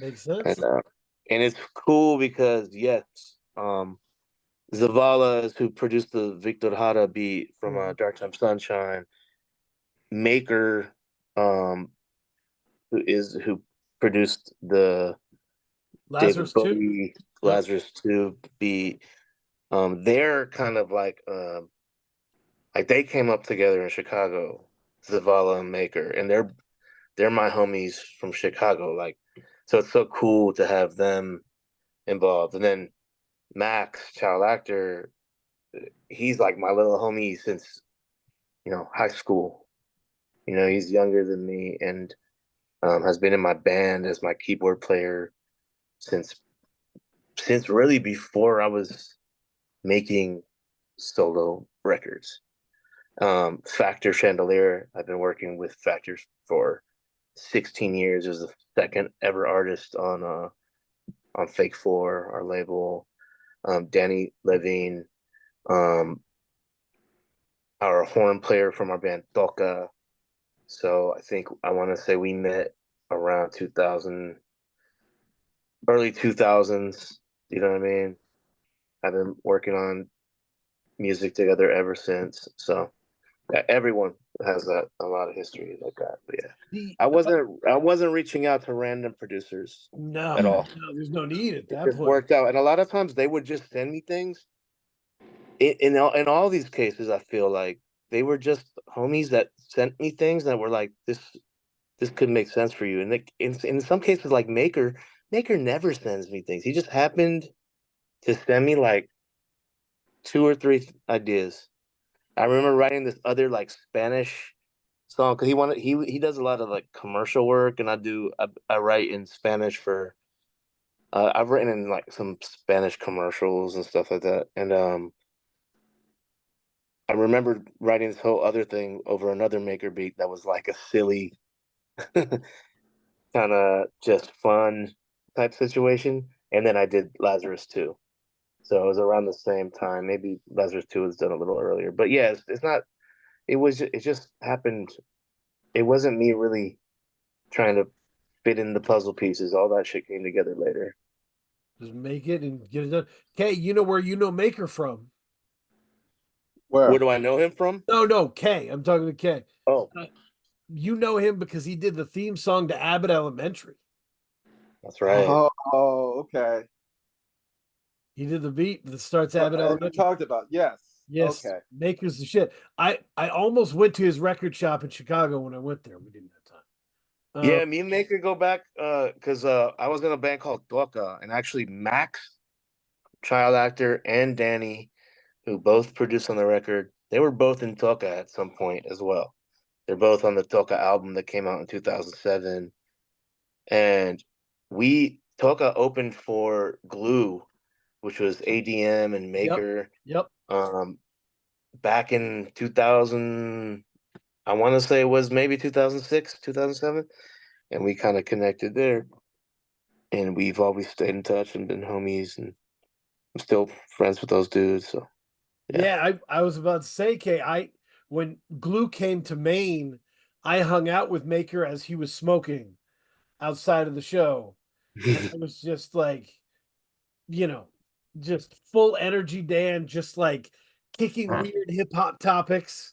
Speaker 3: Makes sense.
Speaker 2: And and it's cool because yes, Zavala is who produced the Victor Jara beat from Dark Time Sunshine. Maker, who produced the David
Speaker 3: Lazarus too.
Speaker 2: Bowie
Speaker 3: Yep.
Speaker 2: Lazarus 2 beat. They're kind of like they came up together in Chicago, Zavala and Maker, and they're my homies from Chicago. Like, so it's so cool to have them involved. And then Max, child actor, he's like my little homie since high school. He's younger than me and has been in my band as my keyboard player since really before I was making solo records. Factor Chandelier, I've been working with Factors for 16 years. As the second ever artist on Fake Four, our label. Danny Levine, our horn player from our band Toca. So I want to say we met around 2000, early 2000s. You know what I mean? I've been working on music together ever since. So everyone has a lot of history like that. But yeah, I wasn't reaching out to random producers
Speaker 3: No,
Speaker 2: at all.
Speaker 3: no, there's no need at
Speaker 2: It
Speaker 3: that
Speaker 2: just
Speaker 3: point.
Speaker 2: worked out, and a lot of times they would just send me things. In all these cases, I feel like they were just homies that sent me things that were like this could make sense for you. And in some cases, like Maker never sends me things. He just happened to send me like two or three ideas. I remember writing this other like Spanish song because he does a lot of like commercial work, and I write in Spanish for I've written in like some Spanish commercials and stuff like that, and I remember writing this whole other thing over another Maker beat that was like a silly kind of just fun type situation, and then I did Lazarus 2. So it was around the same time. Maybe Lazarus 2 was done a little earlier, but yeah, it's not. It just happened. It wasn't me really trying to fit in the puzzle pieces. All that shit came together later.
Speaker 3: Just make it and get it done. Kay, you know where you know Maker from?
Speaker 2: Where
Speaker 4: Where?
Speaker 2: do I know him from?
Speaker 3: No, Kay. I'm talking to Kay.
Speaker 2: Oh,
Speaker 3: You know him because he did the theme song to Abbott Elementary.
Speaker 2: that's right.
Speaker 4: Okay.
Speaker 3: He did the beat that starts Abbott
Speaker 4: And we
Speaker 3: Elementary.
Speaker 4: talked about, yes.
Speaker 3: Yes,
Speaker 4: Okay.
Speaker 3: Maker's the shit. I almost went to his record shop in Chicago when I went there. We didn't have time.
Speaker 2: Yeah, me and Maker go back because I was in a band called Doka, and actually Max, child actor, and Danny, who both produced on the record, they were both in Toka at some point as well. They're both on the Toka album that came out in 2007. And Toka opened for Glue, which was ADM and Maker.
Speaker 3: Yep.
Speaker 2: Back in 2000, I want to say it was maybe 2006, 2007. And we kind of connected there. And we've always stayed in touch and been homies. And I'm still friends with those dudes. So
Speaker 3: Yeah, I was about to say, Kay, when Glue came to Maine, I hung out with Maker as he was smoking outside of the show. And I was just like, you know, just full energy Dan, just like kicking weird hip hop topics.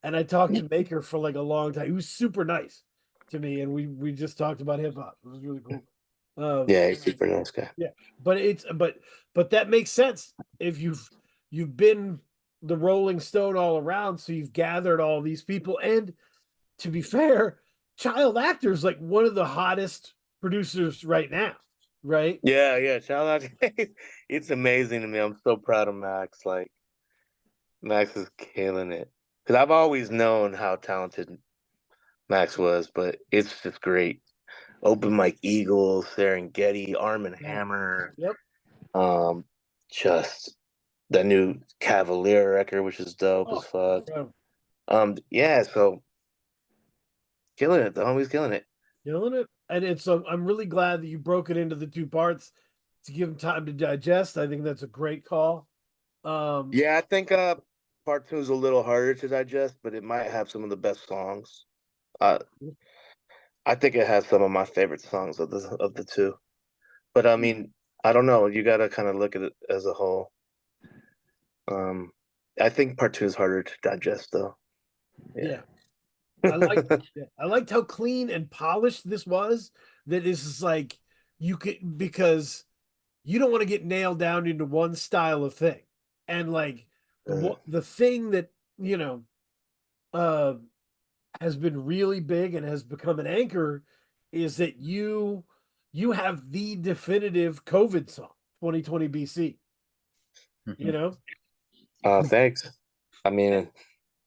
Speaker 3: And I talked to Maker for like a long time. He was super nice to me, and we just talked about hip hop. It was really cool.
Speaker 2: yeah, he's a super nice guy.
Speaker 3: Yeah, but that makes sense if you've been the Rolling Stone all around, so you've gathered all these people. And to be fair, child actors like one of the hottest producers right now, right?
Speaker 2: Yeah. Shout out. It's amazing to me. I'm so proud of Max. Like, Max is killing it. Because I've always known how talented Max was, but it's just great. Open Mike Eagle, Serengeti, Arm and Hammer.
Speaker 3: Yep.
Speaker 2: Just the new Cavalier record, which is dope as fuck. Yeah, so killing it. The homie's killing it.
Speaker 3: Killing it. And I'm really glad that you broke it into the two parts to give them time to digest. I think that's a great call.
Speaker 2: Yeah, I think part 2 is a little harder to digest, but it might have some of the best songs. I think it has some of my favorite songs of the two. But I mean, I don't know. You got to kind of look at it as a whole. I think part 2 is harder to digest though.
Speaker 3: Yeah. I liked how clean and polished this was. That this is like you could, because you don't want to get nailed down into one style of thing. And like the thing that, you know, uh has been really big and has become an anchor is that you have the definitive COVID song, 2020 BC, you know?
Speaker 2: Thanks. I mean,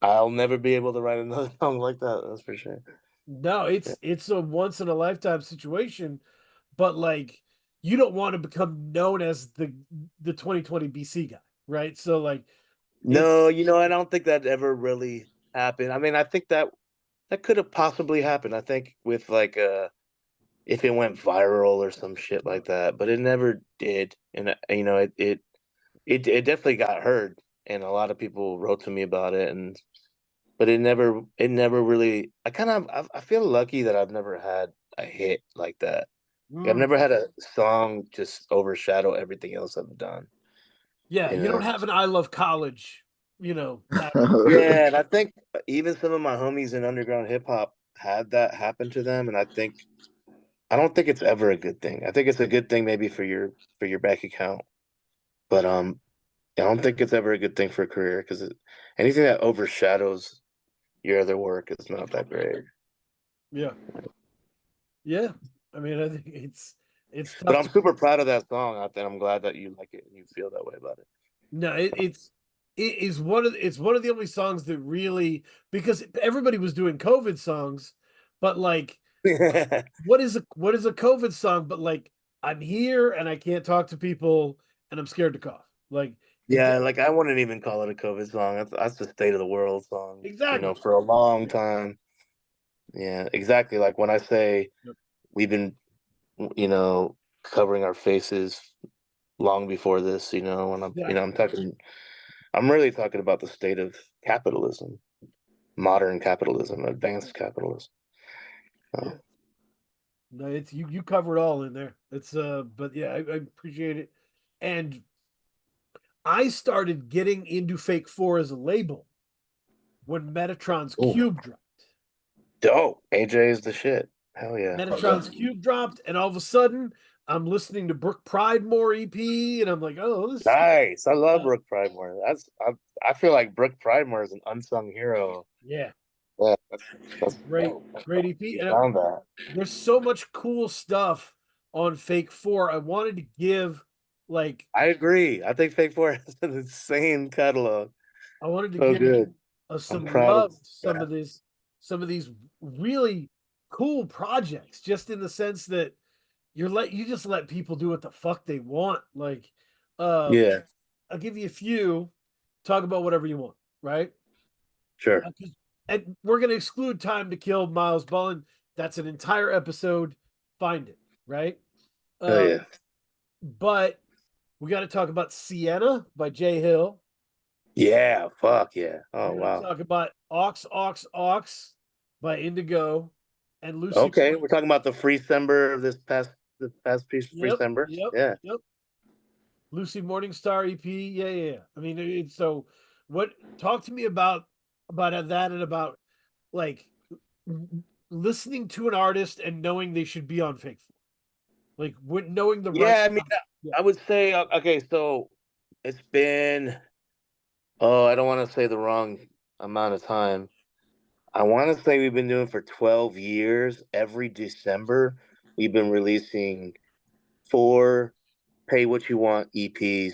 Speaker 2: I'll never be able to write another song like that. That's for sure.
Speaker 3: No,
Speaker 2: Yeah.
Speaker 3: it's a once in a lifetime situation, but like you don't want to become known as the 2020 BC guy, right? So like it's
Speaker 2: No, I don't think that ever really happened. I mean, I think that could have possibly happened. I think with like if it went viral or some shit like that, but it never did. And it definitely got heard, and a lot of people wrote to me about it, and but it never really. I feel lucky that I've never had a hit like that. I've
Speaker 3: mm,
Speaker 2: never had a song just overshadow everything else I've done.
Speaker 3: yeah,
Speaker 2: You
Speaker 3: you don't
Speaker 2: know.
Speaker 3: have an I love college, you know, that
Speaker 2: Yeah, and I think even some of my homies in underground hip hop had that happen to them, and I don't think it's ever a good thing. I think it's a good thing maybe for your bank account, but I don't think it's ever a good thing for a career because anything that overshadows your other work is not that great.
Speaker 3: yeah. Yeah. I mean, I think it's
Speaker 2: But
Speaker 3: tough
Speaker 2: I'm
Speaker 3: to
Speaker 2: super proud of that song, and I'm glad that you like it and you feel that way about
Speaker 3: no, it is it's one of the only songs that really, because everybody was doing COVID songs, but like
Speaker 2: it.
Speaker 3: what is a COVID song but like I'm here and I can't talk to people and I'm scared to cough. Like
Speaker 2: Yeah, like I wouldn't even call it a COVID song. That's the state of the world song,
Speaker 3: exactly.
Speaker 2: for a long time. Yeah, exactly. Like when I say
Speaker 3: Yep.
Speaker 2: we've been, covering our faces long before this, when
Speaker 3: Yeah.
Speaker 2: I'm really talking about the state of capitalism, modern capitalism, advanced capitalism.
Speaker 3: Yeah. No, it's you cover it all in there. It's but yeah, I appreciate it. And I started getting into Fake Four as a label when Metatron's
Speaker 2: Oh,
Speaker 3: Cube dropped.
Speaker 2: dope. AJ is the shit. Hell yeah.
Speaker 3: Metatron's Cube dropped, and all of a sudden, I'm listening to Brooke Pridemore EP, and I'm like, oh, this,
Speaker 2: Nice. I love
Speaker 3: uh,
Speaker 2: Brooke Pridemore. I feel like Brooke Pridemore is an unsung hero.
Speaker 3: yeah,
Speaker 2: Yeah, that's
Speaker 3: great,
Speaker 2: dope.
Speaker 3: great EP.
Speaker 2: You
Speaker 3: And
Speaker 2: found that.
Speaker 3: there's so much cool stuff on Fake Four. I wanted to give, like,
Speaker 2: I agree. I think Fake Four has an insane catalog.
Speaker 3: I wanted to
Speaker 2: So
Speaker 3: give
Speaker 2: good. I'm
Speaker 3: some
Speaker 2: proud of
Speaker 3: love to
Speaker 2: that.
Speaker 3: some of these really cool projects, just in the sense that you just let people do what the fuck they want. Like, uh,
Speaker 2: Yeah,
Speaker 3: I'll give you a few. Talk about whatever you want, right?
Speaker 2: sure.
Speaker 3: 'Cause- and we're going to exclude Time to Kill, Miles Bullen. That's an entire episode. Find it, right?
Speaker 2: Hell
Speaker 3: Uh,
Speaker 2: yeah.
Speaker 3: but we got to talk about Sienna by Jay Hill.
Speaker 2: Yeah, fuck yeah. Oh
Speaker 3: We're going to
Speaker 2: wow.
Speaker 3: talk about Ox, Ox, Ox by Indigo and Lucy
Speaker 2: Okay, we're
Speaker 3: Morning.
Speaker 2: talking about the free December of this past piece free
Speaker 3: Yep,
Speaker 2: December.
Speaker 3: yep,
Speaker 2: Yeah.
Speaker 3: yep. Lucy Morningstar EP. Yeah, yeah, yeah. I mean, it's so. What? Talk to me about that and about like listening to an artist and knowing they should be on Fake Four. Like knowing the right.
Speaker 2: Yeah, I mean
Speaker 3: Yeah.
Speaker 2: I would say okay, so it's been I don't want to say the wrong amount of time. I want to say we've been doing for 12 years. Every December, we've been releasing 4 pay what you want EPs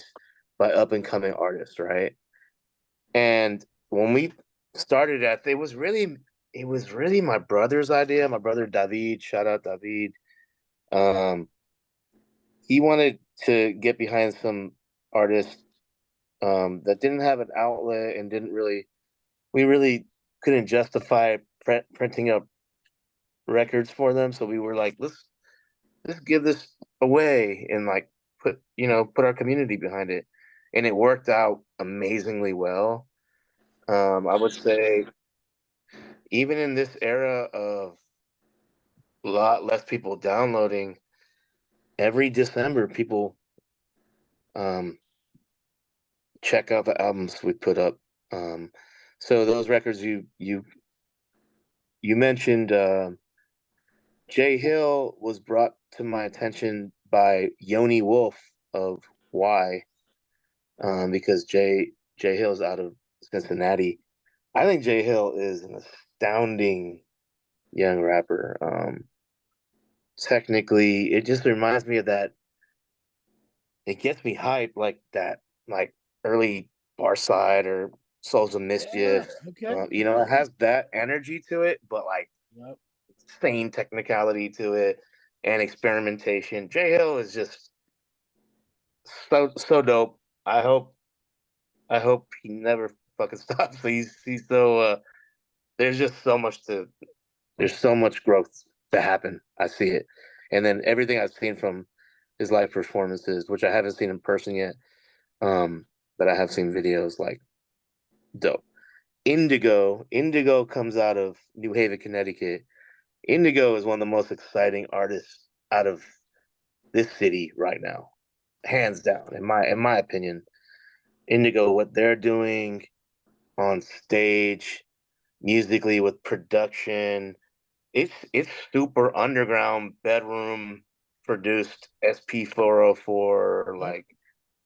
Speaker 2: by up and coming artists, right? And when we started that, it was really my brother's idea. My brother David, shout out David. Um, he wanted to get behind some artists that didn't have an outlet and didn't really we really couldn't justify printing up records for them. So we were like, let's give this away and like put our community behind it, and it worked out amazingly well. I would say even in this era of a lot less people downloading, every December people um check out the albums we put up. So those records you mentioned, Jay Hill was brought to my attention by Yoni Wolf of Y, because Jay Hill's out of Cincinnati. I think Jay Hill is an astounding young rapper. Technically, it just reminds me of that. It gets me hyped like that, like early Barside or Souls of Mischief.
Speaker 3: Okay.
Speaker 2: It has that energy to it, but like
Speaker 3: Yep.
Speaker 2: insane technicality to it and experimentation. Jay Hill is just so dope. I hope he never fucking stops. He's so there's just so much there's so much growth to happen. I see it. And then everything I've seen from his live performances, which I haven't seen in person yet, but I have seen videos, like, dope. Indigo comes out of New Haven, Connecticut. Indigo is one of the most exciting artists out of this city right now, hands down, in my opinion. Indigo, what they're doing on stage, musically, with production, it's super underground, bedroom produced, SP404
Speaker 3: Yep.
Speaker 2: like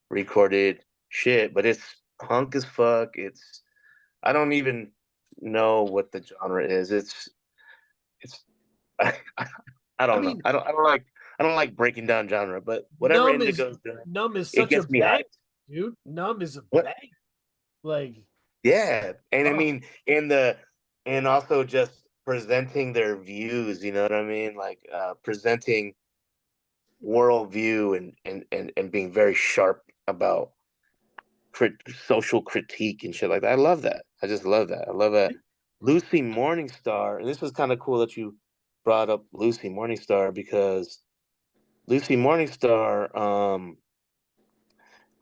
Speaker 2: recorded shit, but it's punk as fuck. I don't even know what the genre is. It's I, I
Speaker 3: I
Speaker 2: don't know.
Speaker 3: mean,
Speaker 2: I don't like breaking down genre, but whatever Indigo's doing,
Speaker 3: Numb is
Speaker 2: it
Speaker 3: such a
Speaker 2: gets me
Speaker 3: bang,
Speaker 2: hyped.
Speaker 3: dude. Numb is a
Speaker 2: What?
Speaker 3: bang. Like,
Speaker 2: Yeah, and I
Speaker 3: oh,
Speaker 2: mean, and also just presenting their views. You know what I mean? Like, presenting worldview and being very sharp about social critique and shit like that. I love that. I just love that. I love that. Lucy Morningstar, and this was kind of cool that you brought up Lucy Morningstar, because Lucy Morningstar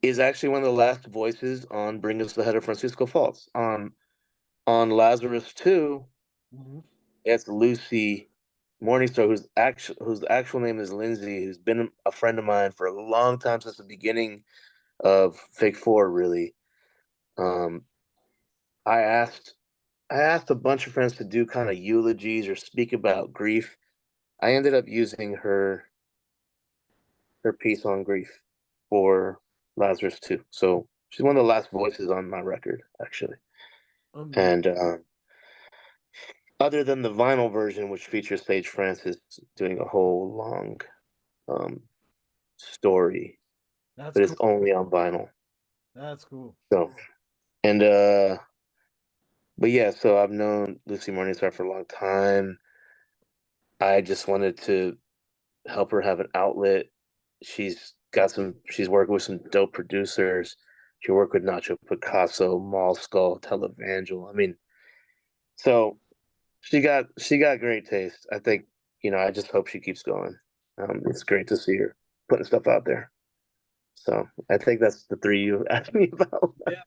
Speaker 2: is actually one of the last voices on Bring Us the Head of Francisco Falls. On Lazarus 2,
Speaker 3: mhm.
Speaker 2: it's Lucy Morningstar, whose actual name is Lindsay, who's been a friend of mine for a long time, since the beginning of Fake Four, really. Um, I asked I asked a bunch of friends to do kind of eulogies or speak about grief. I ended up using her piece on grief for Lazarus too. So she's one of the last voices on my record, actually.
Speaker 3: Unbelievable.
Speaker 2: And other than the vinyl version, which features Sage Francis doing a whole long um, story,
Speaker 3: That's
Speaker 2: but it's
Speaker 3: cool.
Speaker 2: only on vinyl.
Speaker 3: That's cool.
Speaker 2: So, and but yeah, so I've known Lucy Morningstar for a long time. I just wanted to help her have an outlet. She's worked with some dope producers. She worked with Nacho Picasso, Mall Skull, Televangel. I mean, so she got great taste. I think, I just hope she keeps going. It's great to see her putting stuff out there. So I think that's the three you asked me about.
Speaker 3: Yeah.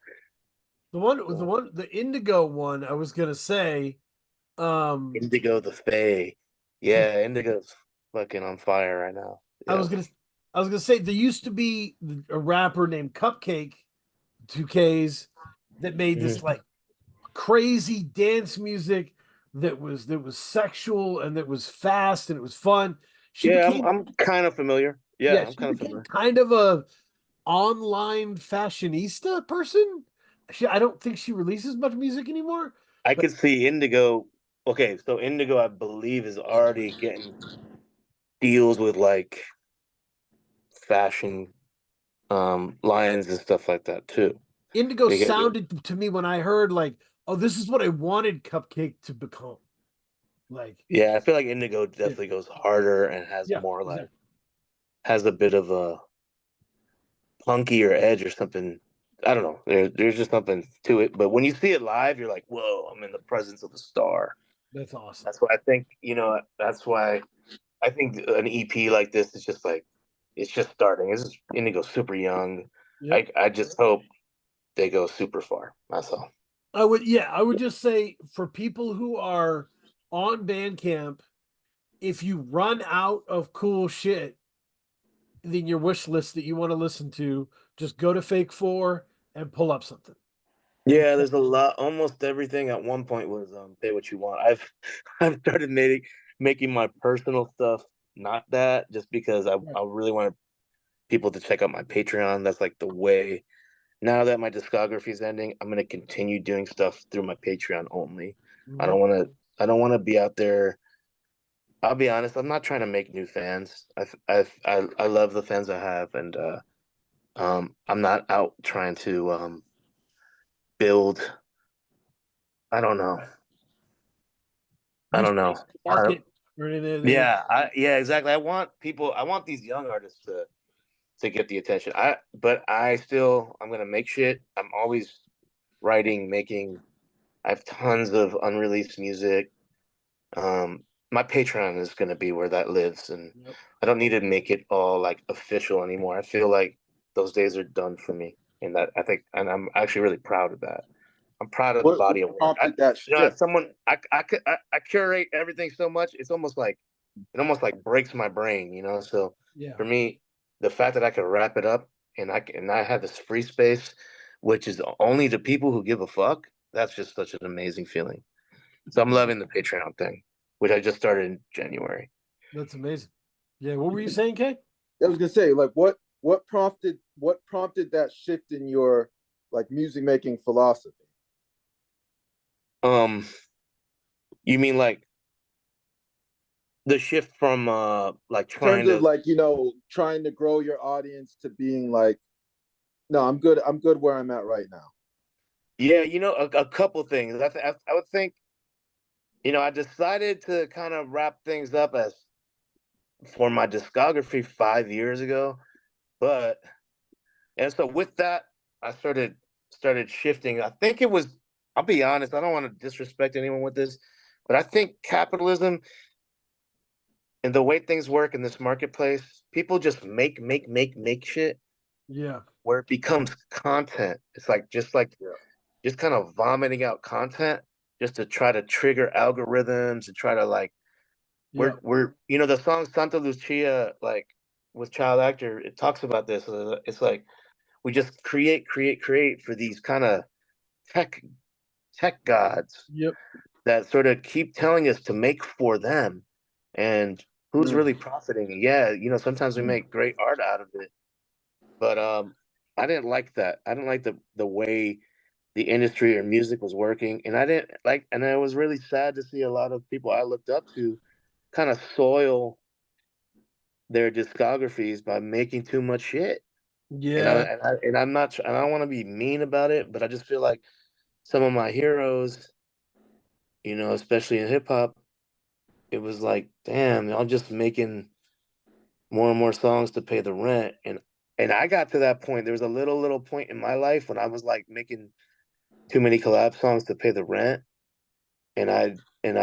Speaker 3: The Indigo one, I was gonna say, um,
Speaker 2: Indigo the Fae. Yeah, Indigo's fucking on fire right now.
Speaker 3: I
Speaker 2: Yeah.
Speaker 3: was gonna I was gonna say there used to be a rapper named Cupcake, 2Ks, that made this
Speaker 2: Mhm.
Speaker 3: like crazy dance music that was sexual and that was fast and it was fun. She
Speaker 2: Yeah, I'm
Speaker 3: became
Speaker 2: I'm kind of familiar. Yeah,
Speaker 3: yeah,
Speaker 2: I'm
Speaker 3: she
Speaker 2: kind of
Speaker 3: became
Speaker 2: familiar.
Speaker 3: kind of a online fashionista person. I don't think she releases much music anymore,
Speaker 2: I
Speaker 3: but
Speaker 2: could see Indigo. Okay, so Indigo, I believe, is already getting deals with like fashion lines and stuff like that too.
Speaker 3: Indigo
Speaker 2: They get,
Speaker 3: sounded to me when I heard like, oh, this is what I wanted Cupcake to become. Like,
Speaker 2: yeah, I feel like Indigo
Speaker 3: yeah,
Speaker 2: definitely goes harder and has
Speaker 3: yeah,
Speaker 2: more like
Speaker 3: exactly.
Speaker 2: has a bit of a punkier edge or something. I don't know. There's just something to it. But when you see it live, you're like, whoa, I'm in the presence of a star.
Speaker 3: That's awesome.
Speaker 2: That's why I think, that's why I think an EP like this is just like, it's just starting. Indigo's super young.
Speaker 3: Yep.
Speaker 2: I just hope they go super far. That's all.
Speaker 3: I would just say for people who are on Bandcamp, if you run out of cool shit, then your wish list that you want to listen to, just go to Fake Four and pull up something.
Speaker 2: Yeah, there's a lot. Almost everything at one point was pay what you want. I've started making my personal stuff not that, just because I really want people to check out my Patreon. That's like the way. Now that my discography is ending, I'm gonna continue doing stuff through my Patreon only. I don't want to. I don't want to be out there. I'll be honest. I'm not trying to make new fans. I love the fans I have, and I'm not out trying to build. I don't know. I don't know.
Speaker 3: Market or anything.
Speaker 2: Yeah, exactly. I want people. I want these young artists to get the attention. But I'm gonna make shit. I'm always writing, making. I have tons of unreleased music. My Patreon is gonna be where that lives, and I don't need to make it all like official anymore. I feel like those days are done for me, and and I'm actually really proud of that. I'm proud of the
Speaker 4: What
Speaker 2: body of work.
Speaker 4: prompted that
Speaker 2: As
Speaker 4: shift?
Speaker 2: someone, I curate everything so much. It almost like breaks my brain, So
Speaker 3: Yeah.
Speaker 2: for me, the fact that I could wrap it up and I have this free space, which is only to people who give a fuck. That's just such an amazing feeling. So I'm loving the Patreon thing, which I just started in January.
Speaker 3: That's amazing. Yeah. What were you saying, Kay?
Speaker 4: I was gonna say, like, what prompted that shift in your like music making philosophy?
Speaker 2: You mean like the shift from like
Speaker 4: In terms
Speaker 2: trying
Speaker 4: of
Speaker 2: to
Speaker 4: like, trying to grow your audience to being like, no, I'm good where I'm at right now.
Speaker 2: yeah, a couple things. I would think, I decided to kind of wrap things up as for my discography 5 years ago, and so with that, I started shifting. I think it was. I'll be honest. I don't want to disrespect anyone with this, but I think capitalism and the way things work in this marketplace, people just make shit
Speaker 3: Yeah.
Speaker 2: where it becomes content. It's like just kind of vomiting out content just to try to trigger algorithms and try to like
Speaker 3: Yeah.
Speaker 2: we're the song Santa Lucia, like with Child Actor, it talks about this. It's like we just create for these kind of tech tech gods
Speaker 3: Yep.
Speaker 2: that sort of keep telling us to make for them, and who's really profiting? Yeah, sometimes we make great art out of it, but I didn't like that. I didn't like the way the industry or music was working, and I didn't like, and I was really sad to see a lot of people I looked up to kind of soil their discographies by making too much shit. And
Speaker 3: Yeah.
Speaker 2: I'm not, I don't want to be mean about it, but I just feel like some of my heroes, especially in hip hop, it was like, damn, I'm just making more and more songs to pay the rent. And I got to that point. There was a little point in my life when I was like making too many collab songs to pay the rent. And I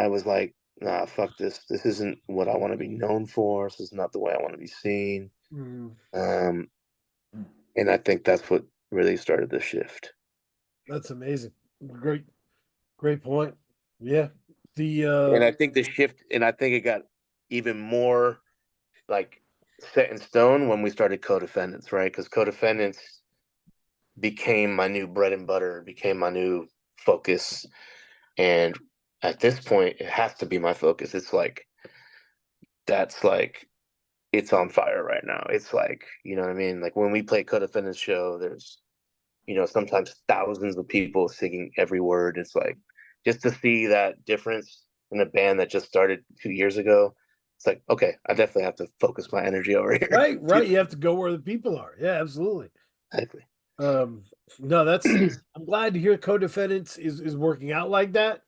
Speaker 2: was like, nah, fuck this. This isn't what I want to be known for. This is not the way I want to be seen.
Speaker 3: Mm,
Speaker 2: Um, and I think that's what really started the shift.
Speaker 3: that's amazing. Great point. Yeah. The
Speaker 2: And I think the shift, and I think it got even more like set in stone when we started Codefendants, right? Because Codefendants became my new bread and butter, became my new focus. And at this point, it has to be my focus. It's like, that's like, it's on fire right now. It's like, you know what I mean? Like when we play Codefendants show, there's, sometimes thousands of people singing every word. It's like, just to see that difference in a band that just started 2 years ago, it's like, okay, I definitely have to focus my energy over here.
Speaker 3: right. You have to go where the people are. Yeah, absolutely.
Speaker 2: Exactly.
Speaker 3: No, I'm glad to hear Co-Defendants is working out like that.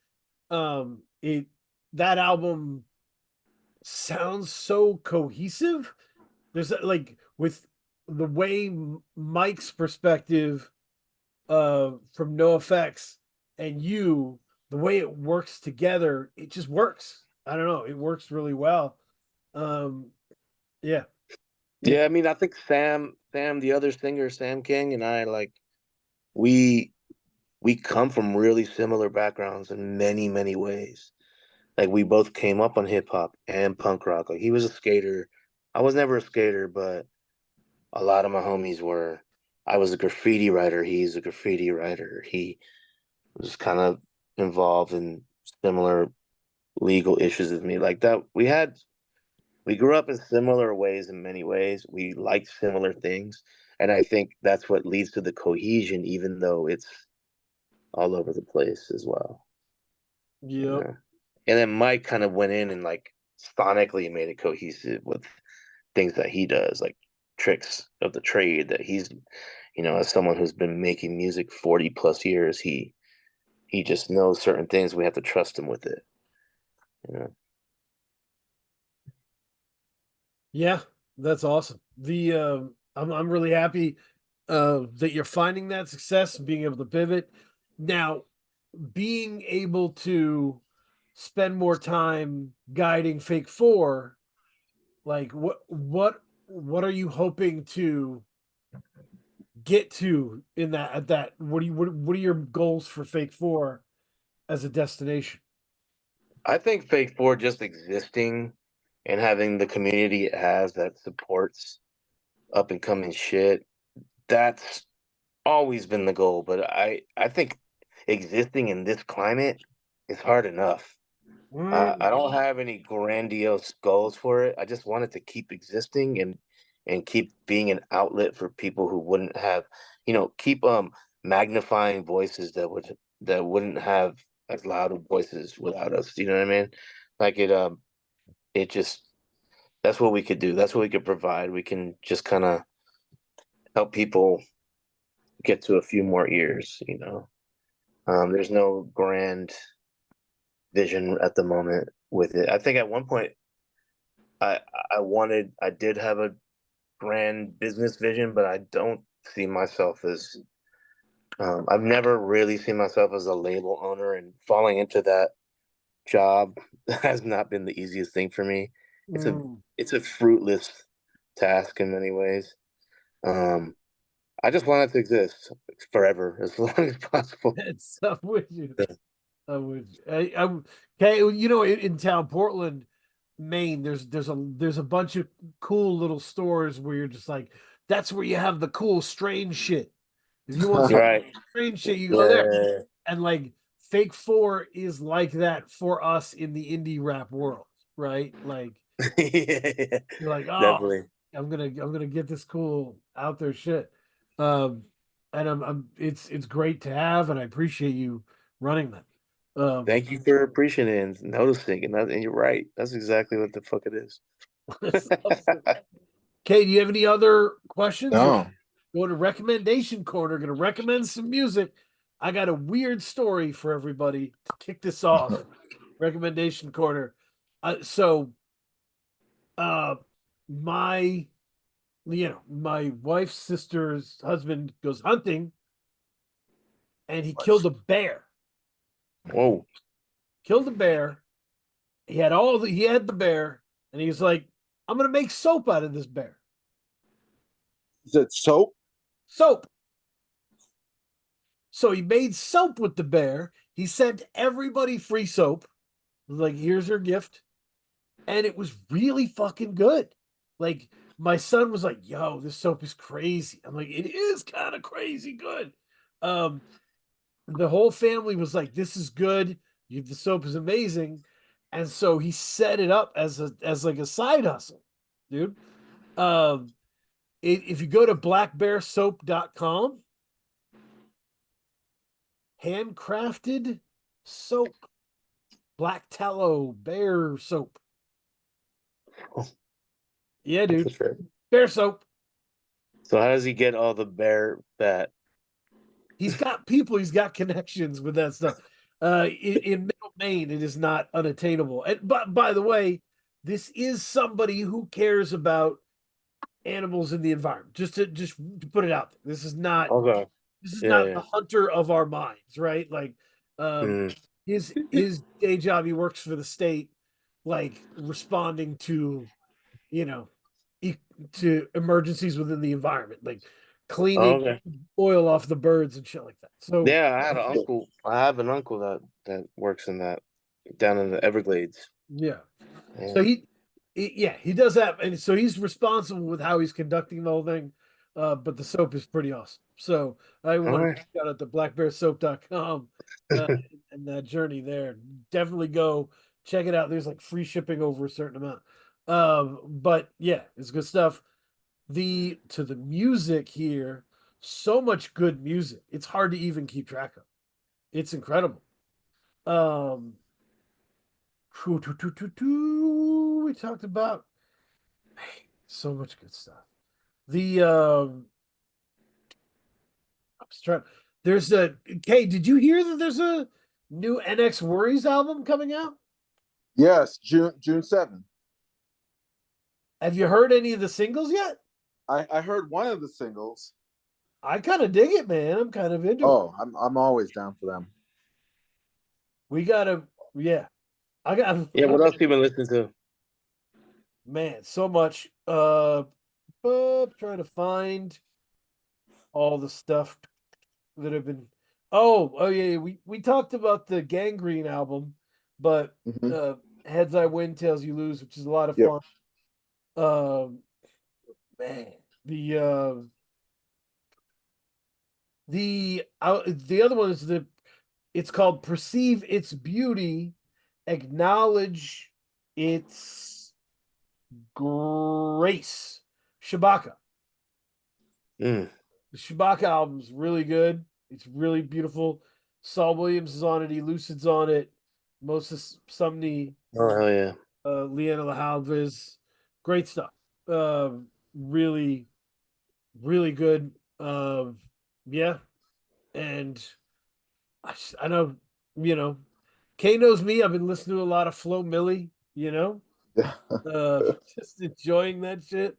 Speaker 3: It that album sounds so cohesive. There's like with the way Mike's perspective from No Effects and you, the way it works together, it just works. I don't know, it works really well. Um yeah.
Speaker 2: Yeah, I mean, I think Sam, the other singer, Sam King, and I, like, we we come from really similar backgrounds in many, many ways. Like, we both came up on hip hop and punk rock. Like, he was a skater. I was never a skater, but a lot of my homies were. I was a graffiti writer. He's a graffiti writer. He was kind of involved in similar legal issues as me. Like that, we grew up in similar ways in many ways. We liked similar things. And I think that's what leads to the cohesion, even though it's all over the place as well.
Speaker 3: Yep.
Speaker 2: Yeah. And then Mike kind of went in and like sonically made it cohesive with things that he does, like tricks of the trade that he's, as someone who's been making music 40 plus years, he just knows certain things. We have to trust him with it. You know.
Speaker 3: Yeah, that's awesome. I'm really happy that you're finding that success and being able to pivot. Now, being able to spend more time guiding Fake Four, like what are you hoping to get to in that at that? What are your goals for Fake Four as a destination?
Speaker 2: I think Fake Four just existing and having the community it has that supports up and coming shit, that's always been the goal. But I think existing in this climate is hard enough. I don't have any grandiose goals for it. I just want it to keep existing and keep being an outlet for people who wouldn't have, keep magnifying voices that wouldn't have as loud of voices without us. You know what I mean? Like it just that's what we could do. That's what we could provide. We can just kind of help people get to a few more ears. There's no grand vision at the moment with it. I think at one point I I did have a grand business vision, but I don't see myself as I've never really seen myself as a label owner, and falling into that job has not been the easiest thing for me. It's a it's a fruitless task in many ways. Um, I just want it to exist forever, as long as possible.
Speaker 3: It's I'm with you. I'm with you. Okay. In town, Portland, Maine, there's a bunch of cool little stores where you're just like, that's where you have the cool strange shit. If you want some
Speaker 2: Right.
Speaker 3: strange shit, you go there.
Speaker 2: Yeah.
Speaker 3: And like Fake Four is like that for us in the indie rap world, right? Like
Speaker 2: Yeah.
Speaker 3: you're like, oh,
Speaker 2: Definitely.
Speaker 3: I'm gonna get this cool out there shit. Um, and it's great to have, and I appreciate you running that.
Speaker 2: Thank you for appreciating it and noticing, and you're right. That's exactly what the fuck it is.
Speaker 3: Okay, do you have any other questions?
Speaker 4: No.
Speaker 3: Go to recommendation corner. Gonna recommend some music. I got a weird story for everybody to kick this off. Recommendation corner. So, my my wife's sister's husband goes hunting, and he killed a bear.
Speaker 2: Whoa.
Speaker 3: Killed a bear. He had the bear, and he was like, "I'm gonna make soap out of this bear."
Speaker 4: Is it soap?
Speaker 3: Soap. So he made soap with the bear. He sent everybody free soap. Like, here's your gift. And it was really fucking good. Like, my son was like, yo, this soap is crazy. I'm like, it is kind of crazy good. Um, the whole family was like, this is good. The soap is amazing. And so he set it up as like a side hustle, dude. Um, if you go to blackbearsoap.com, handcrafted soap, black tallow bear soap. Yeah,
Speaker 2: That's
Speaker 3: dude.
Speaker 2: fair.
Speaker 3: Bear soap.
Speaker 2: So how does he get all the bear fat?
Speaker 3: He's got people, he's got connections with that stuff. In Middle Maine, it is not unattainable. And but by the way, this is somebody who cares about animals in the environment. Just to put it out there.
Speaker 2: Okay.
Speaker 3: This is
Speaker 2: Yeah,
Speaker 3: not the
Speaker 2: yeah.
Speaker 3: hunter of our minds, right? Like
Speaker 2: Mm.
Speaker 3: his day job, he works for the state, like responding to, you know, e- to emergencies within the environment, like cleaning
Speaker 2: Okay.
Speaker 3: oil off the birds and shit like that. So
Speaker 2: Yeah, I had an uncle. I have an uncle that works in that down in the Everglades.
Speaker 3: yeah, so
Speaker 2: Yeah.
Speaker 3: he does that, and so he's responsible with how he's conducting the whole thing. but the soap is pretty awesome. So I want
Speaker 2: Alright.
Speaker 3: to shout out to blackbearsoap.com uh, and that journey there. Definitely go check it out. There's like free shipping over a certain amount. But yeah, it's good stuff. To the music here, so much good music. It's hard to even keep track of. It's incredible. Um, we talked about so much good stuff. I was trying. There's a Kay. Did you hear that there's a new NX Worries album coming out?
Speaker 4: Yes, June 7th.
Speaker 3: Have you heard any of the singles yet?
Speaker 4: I heard one of the singles.
Speaker 3: I kind of dig it, man. I'm kind of into it.
Speaker 4: Oh, I'm always down for them.
Speaker 3: We gotta, yeah.
Speaker 2: Yeah, what else you been listening to?
Speaker 3: Man, so much. Trying to find all the stuff that have been. Oh yeah. We talked about the Gangrene album, but
Speaker 4: Mhm.
Speaker 3: Heads I Win, Tails You Lose, which is a lot of
Speaker 4: Yep.
Speaker 3: fun. Man, the other one is it's called Perceive Its Beauty, Acknowledge Its Grace. Shabaka.
Speaker 2: Mm.
Speaker 3: The Shabaka album's really good. It's really beautiful. Saul Williams is on it. Elucid's on it. Moses Sumney,
Speaker 2: Oh hell yeah.
Speaker 3: Leanna Lahalves. Great stuff. Really, really good. Yeah. And I know, Kay knows me. I've been listening to a lot of Flo Milli, just enjoying that shit.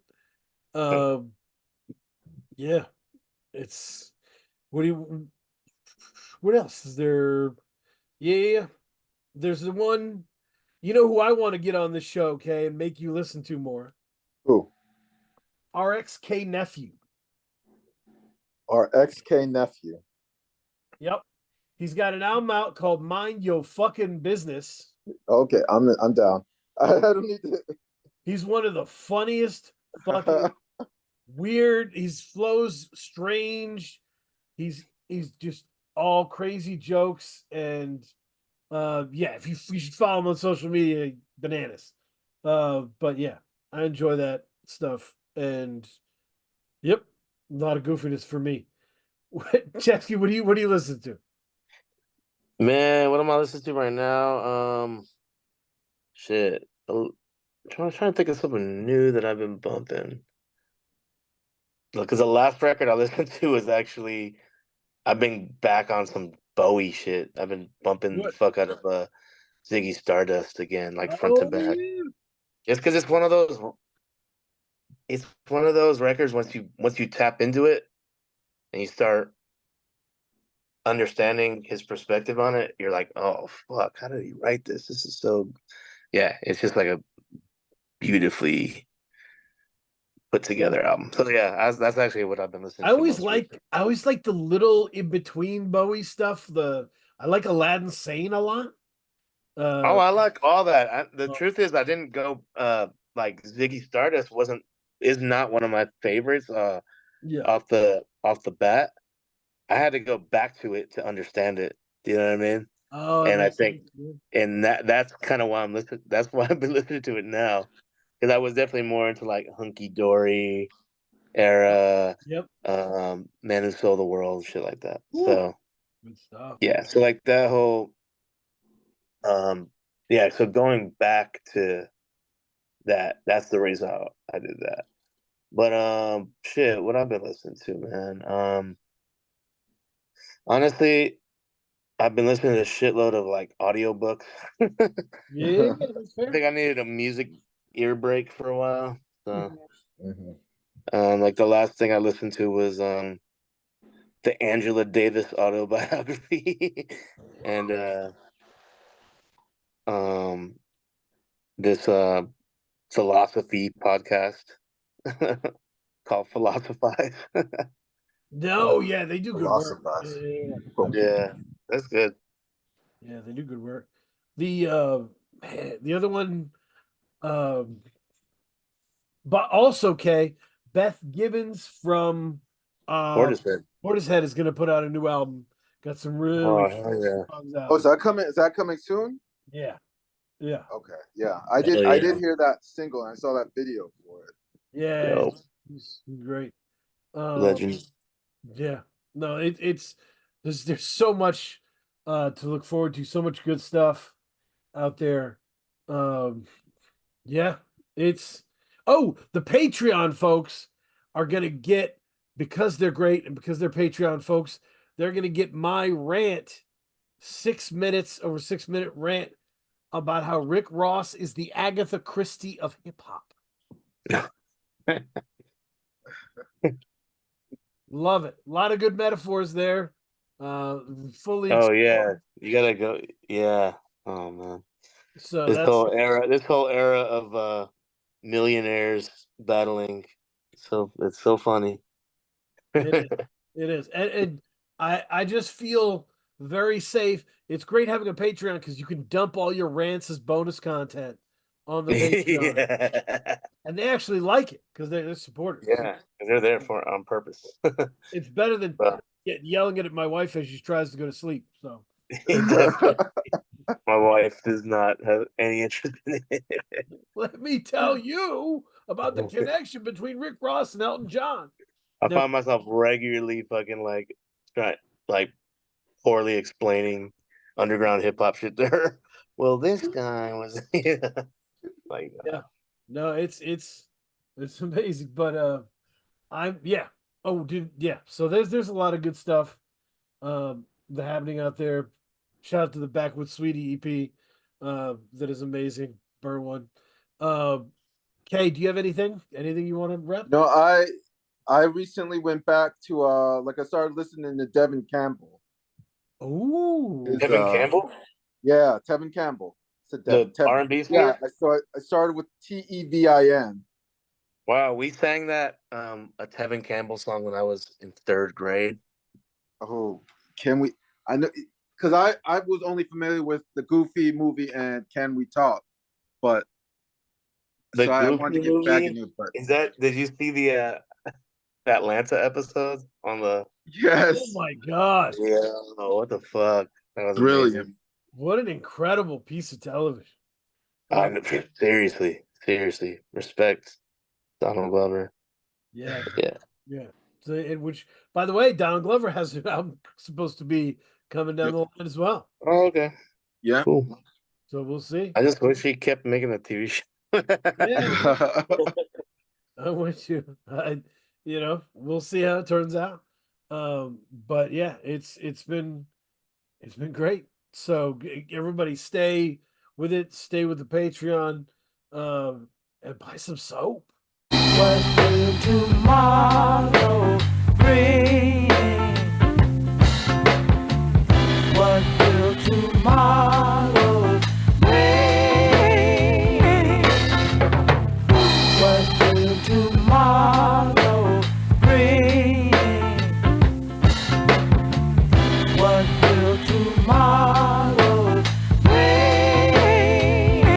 Speaker 3: Yeah, it's what else is there? Yeah, there's the one, who I want to get on this show, Kay, and make you listen to more.
Speaker 4: Who?
Speaker 3: RXK Nephew.
Speaker 4: Our XK nephew.
Speaker 3: Yep. He's got an album out called Mind Your Fucking Business.
Speaker 4: Okay, I'm down. I don't need to.
Speaker 3: He's one of the funniest fucking weird. His flows strange. He's just all crazy jokes and yeah, if you should follow him on social media, bananas. But yeah, I enjoy that stuff and yep, a lot of goofiness for me. Ceschi, what do you listen to?
Speaker 2: Man, what am I listening to right now? Shit. Trying to think of something new that I've been bumping. Look, because the last record I listened to was actually I've been back on some Bowie shit. I've been bumping the
Speaker 3: What?
Speaker 2: fuck out of Ziggy Stardust again, like front to
Speaker 3: Oh
Speaker 2: back.
Speaker 3: yeah.
Speaker 2: Just because it's one of those records once you tap into it and you start understanding his perspective on it, you're like, oh fuck, how did he write this? This is so yeah, it's just like a beautifully put together album. So yeah, that's actually what I've been listening to most recently.
Speaker 3: I always like the little in between Bowie stuff. I like Aladdin Sane a lot.
Speaker 2: Oh, I like all that. The
Speaker 3: Oh.
Speaker 2: truth is, I didn't go like Ziggy Stardust is not one of my favorites
Speaker 3: Yeah.
Speaker 2: off the bat. I had to go back to it to understand it. Do you know what I mean?
Speaker 3: Oh, that
Speaker 2: And I
Speaker 3: makes
Speaker 2: think,
Speaker 3: sense. Yeah.
Speaker 2: and that's kind of why I'm listening. That's why I've been listening to it now, because I was definitely more into like Hunky Dory era,
Speaker 3: Yep.
Speaker 2: Man Who Sold the World, shit like that.
Speaker 3: Ooh,
Speaker 2: So
Speaker 3: good stuff.
Speaker 2: yeah, so like that whole, yeah. So going back to that's the reason I did that. But shit, what I've been listening to, man. Honestly, I've been listening to a shitload of like audiobooks.
Speaker 3: Yeah, that's
Speaker 2: I
Speaker 3: fair.
Speaker 2: think I needed a music ear break for a while. So,
Speaker 4: Mhm.
Speaker 2: like the last thing I listened to was the Angela Davis autobiography, and um this philosophy podcast called Philosophize.
Speaker 3: No, yeah, they do good work.
Speaker 4: Philosophize.
Speaker 3: Yeah,
Speaker 2: Yeah, that's good.
Speaker 3: yeah, they do good work. The man, the other one, but also Kay, Beth Gibbons from
Speaker 2: Portishead.
Speaker 3: Portishead is going to put out a new album. Got some really
Speaker 2: Oh, hell yeah.
Speaker 3: songs out.
Speaker 4: Oh, is that coming soon?
Speaker 3: Yeah, yeah,
Speaker 4: Okay, yeah.
Speaker 2: Hell
Speaker 4: I
Speaker 2: yeah.
Speaker 4: did hear that single and I saw that video for it.
Speaker 3: yeah.
Speaker 2: Yo.
Speaker 3: It's great.
Speaker 2: Legend.
Speaker 3: Yeah, no, it's there's so much to look forward to. So much good stuff out there. Yeah, it's the Patreon folks are gonna get, because they're great and because they're Patreon folks, they're gonna get my rant, 6 minutes, over 6 minute rant about how Rick Ross is the Agatha Christie of hip hop. Love it. A lot of good metaphors there. Fully.
Speaker 2: Oh yeah, you gotta go. Yeah. Oh man,
Speaker 3: So
Speaker 2: this
Speaker 3: that's
Speaker 2: whole era of millionaires battling. So it's so funny.
Speaker 3: it is. It is. And I just feel very safe. It's great having a Patreon because you can dump all your rants as bonus content on the Patreon.
Speaker 2: Yeah.
Speaker 3: And they actually like it because they're supporters.
Speaker 2: Yeah, 'cause they're there for on purpose.
Speaker 3: It's better than
Speaker 2: But
Speaker 3: yelling it at my wife as she tries to go to sleep. So
Speaker 2: definitely, my wife does not have any interest in it.
Speaker 3: let me tell you about the connection between Rick Ross and Elton John.
Speaker 2: I
Speaker 3: No.
Speaker 2: find myself regularly fucking like poorly explaining underground hip hop shit to her. Well, this guy was like,
Speaker 3: Yeah. No, it's amazing. But Oh, dude, yeah. So there's a lot of good stuff that happening out there. Shout out to the Backwoods Sweetie EP. That is amazing. Burn one. Kay, do you have anything? Anything you want to rep?
Speaker 4: No, I recently went back to like I started listening to Devin Campbell.
Speaker 3: Ooh.
Speaker 4: His,
Speaker 2: Kevin Campbell,
Speaker 4: Yeah, Tevin Campbell.
Speaker 2: the
Speaker 4: Tevin.
Speaker 2: R&B
Speaker 4: Yeah,
Speaker 2: singer.
Speaker 4: I started with Tevin.
Speaker 2: Wow, we sang that a Tevin Campbell song when I was in 3rd grade.
Speaker 4: Oh, can we? I know because I was only familiar with the Goofy movie and Can We Talk, but
Speaker 2: The
Speaker 4: so I wanted
Speaker 2: Goofy
Speaker 4: to get back
Speaker 2: movie,
Speaker 4: into it. But
Speaker 2: is that? Did you see the Atlanta episode on the?
Speaker 4: yes,
Speaker 3: Oh my God.
Speaker 2: Yeah. Oh, what the fuck? That was
Speaker 4: brilliant.
Speaker 2: amazing.
Speaker 3: What an incredible piece of television.
Speaker 2: I know, seriously, respect Donald Glover.
Speaker 3: Yeah.
Speaker 2: Yeah.
Speaker 3: Yeah. So, which, by the way, Donald Glover has an album supposed to be coming down the line as well.
Speaker 2: Oh, okay.
Speaker 4: Yeah.
Speaker 2: Cool.
Speaker 3: So we'll see.
Speaker 2: I just wish he kept making a TV show.
Speaker 3: Yeah. I'm with you. We'll see how it turns out. But yeah, it's been great. So everybody stay with it, stay with the Patreon, and buy some soap. What?